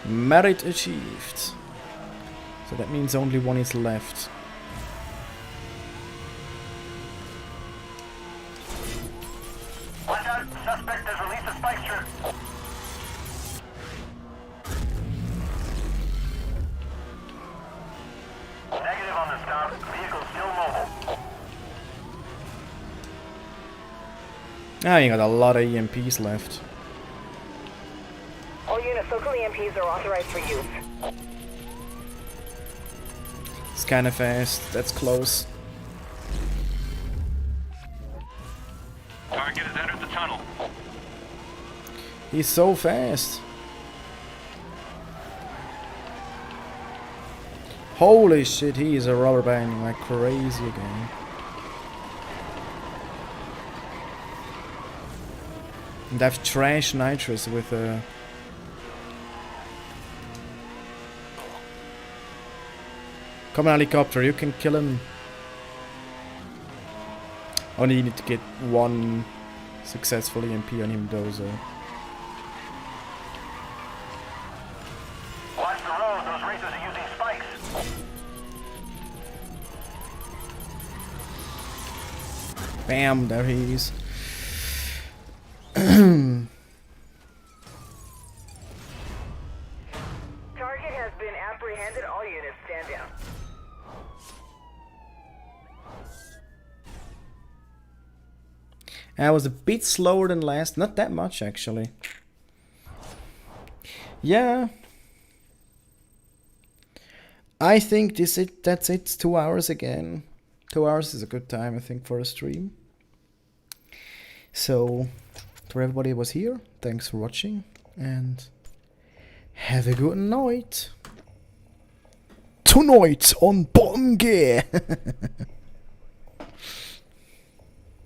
A: Merit achieved. So that means only one is left.
F: Watch out. Suspect has released a spike strip. Negative on the stop. Vehicle still mobile.
A: Ah, you got a lot of EMPs left.
C: All units, local EMPs are authorized for use.
A: It's kind of fast. That's close.
F: Target has entered the tunnel.
A: He's so fast. Holy shit, he is a rubber banding like crazy again. And I've trashed nitrous with a... Come on, helicopter, you can kill him. Only need to get one successful EMP on him though, so...
F: Watch the road. Those racers are using spikes.
A: Bam, there he is. I was a bit slower than last, not that much actually. Yeah. I think that's it, 2 hours again. 2 hours is a good time, I think, for a stream. So, for everybody who was here, thanks for watching, and have a good night. Tonight on Bottom Gear!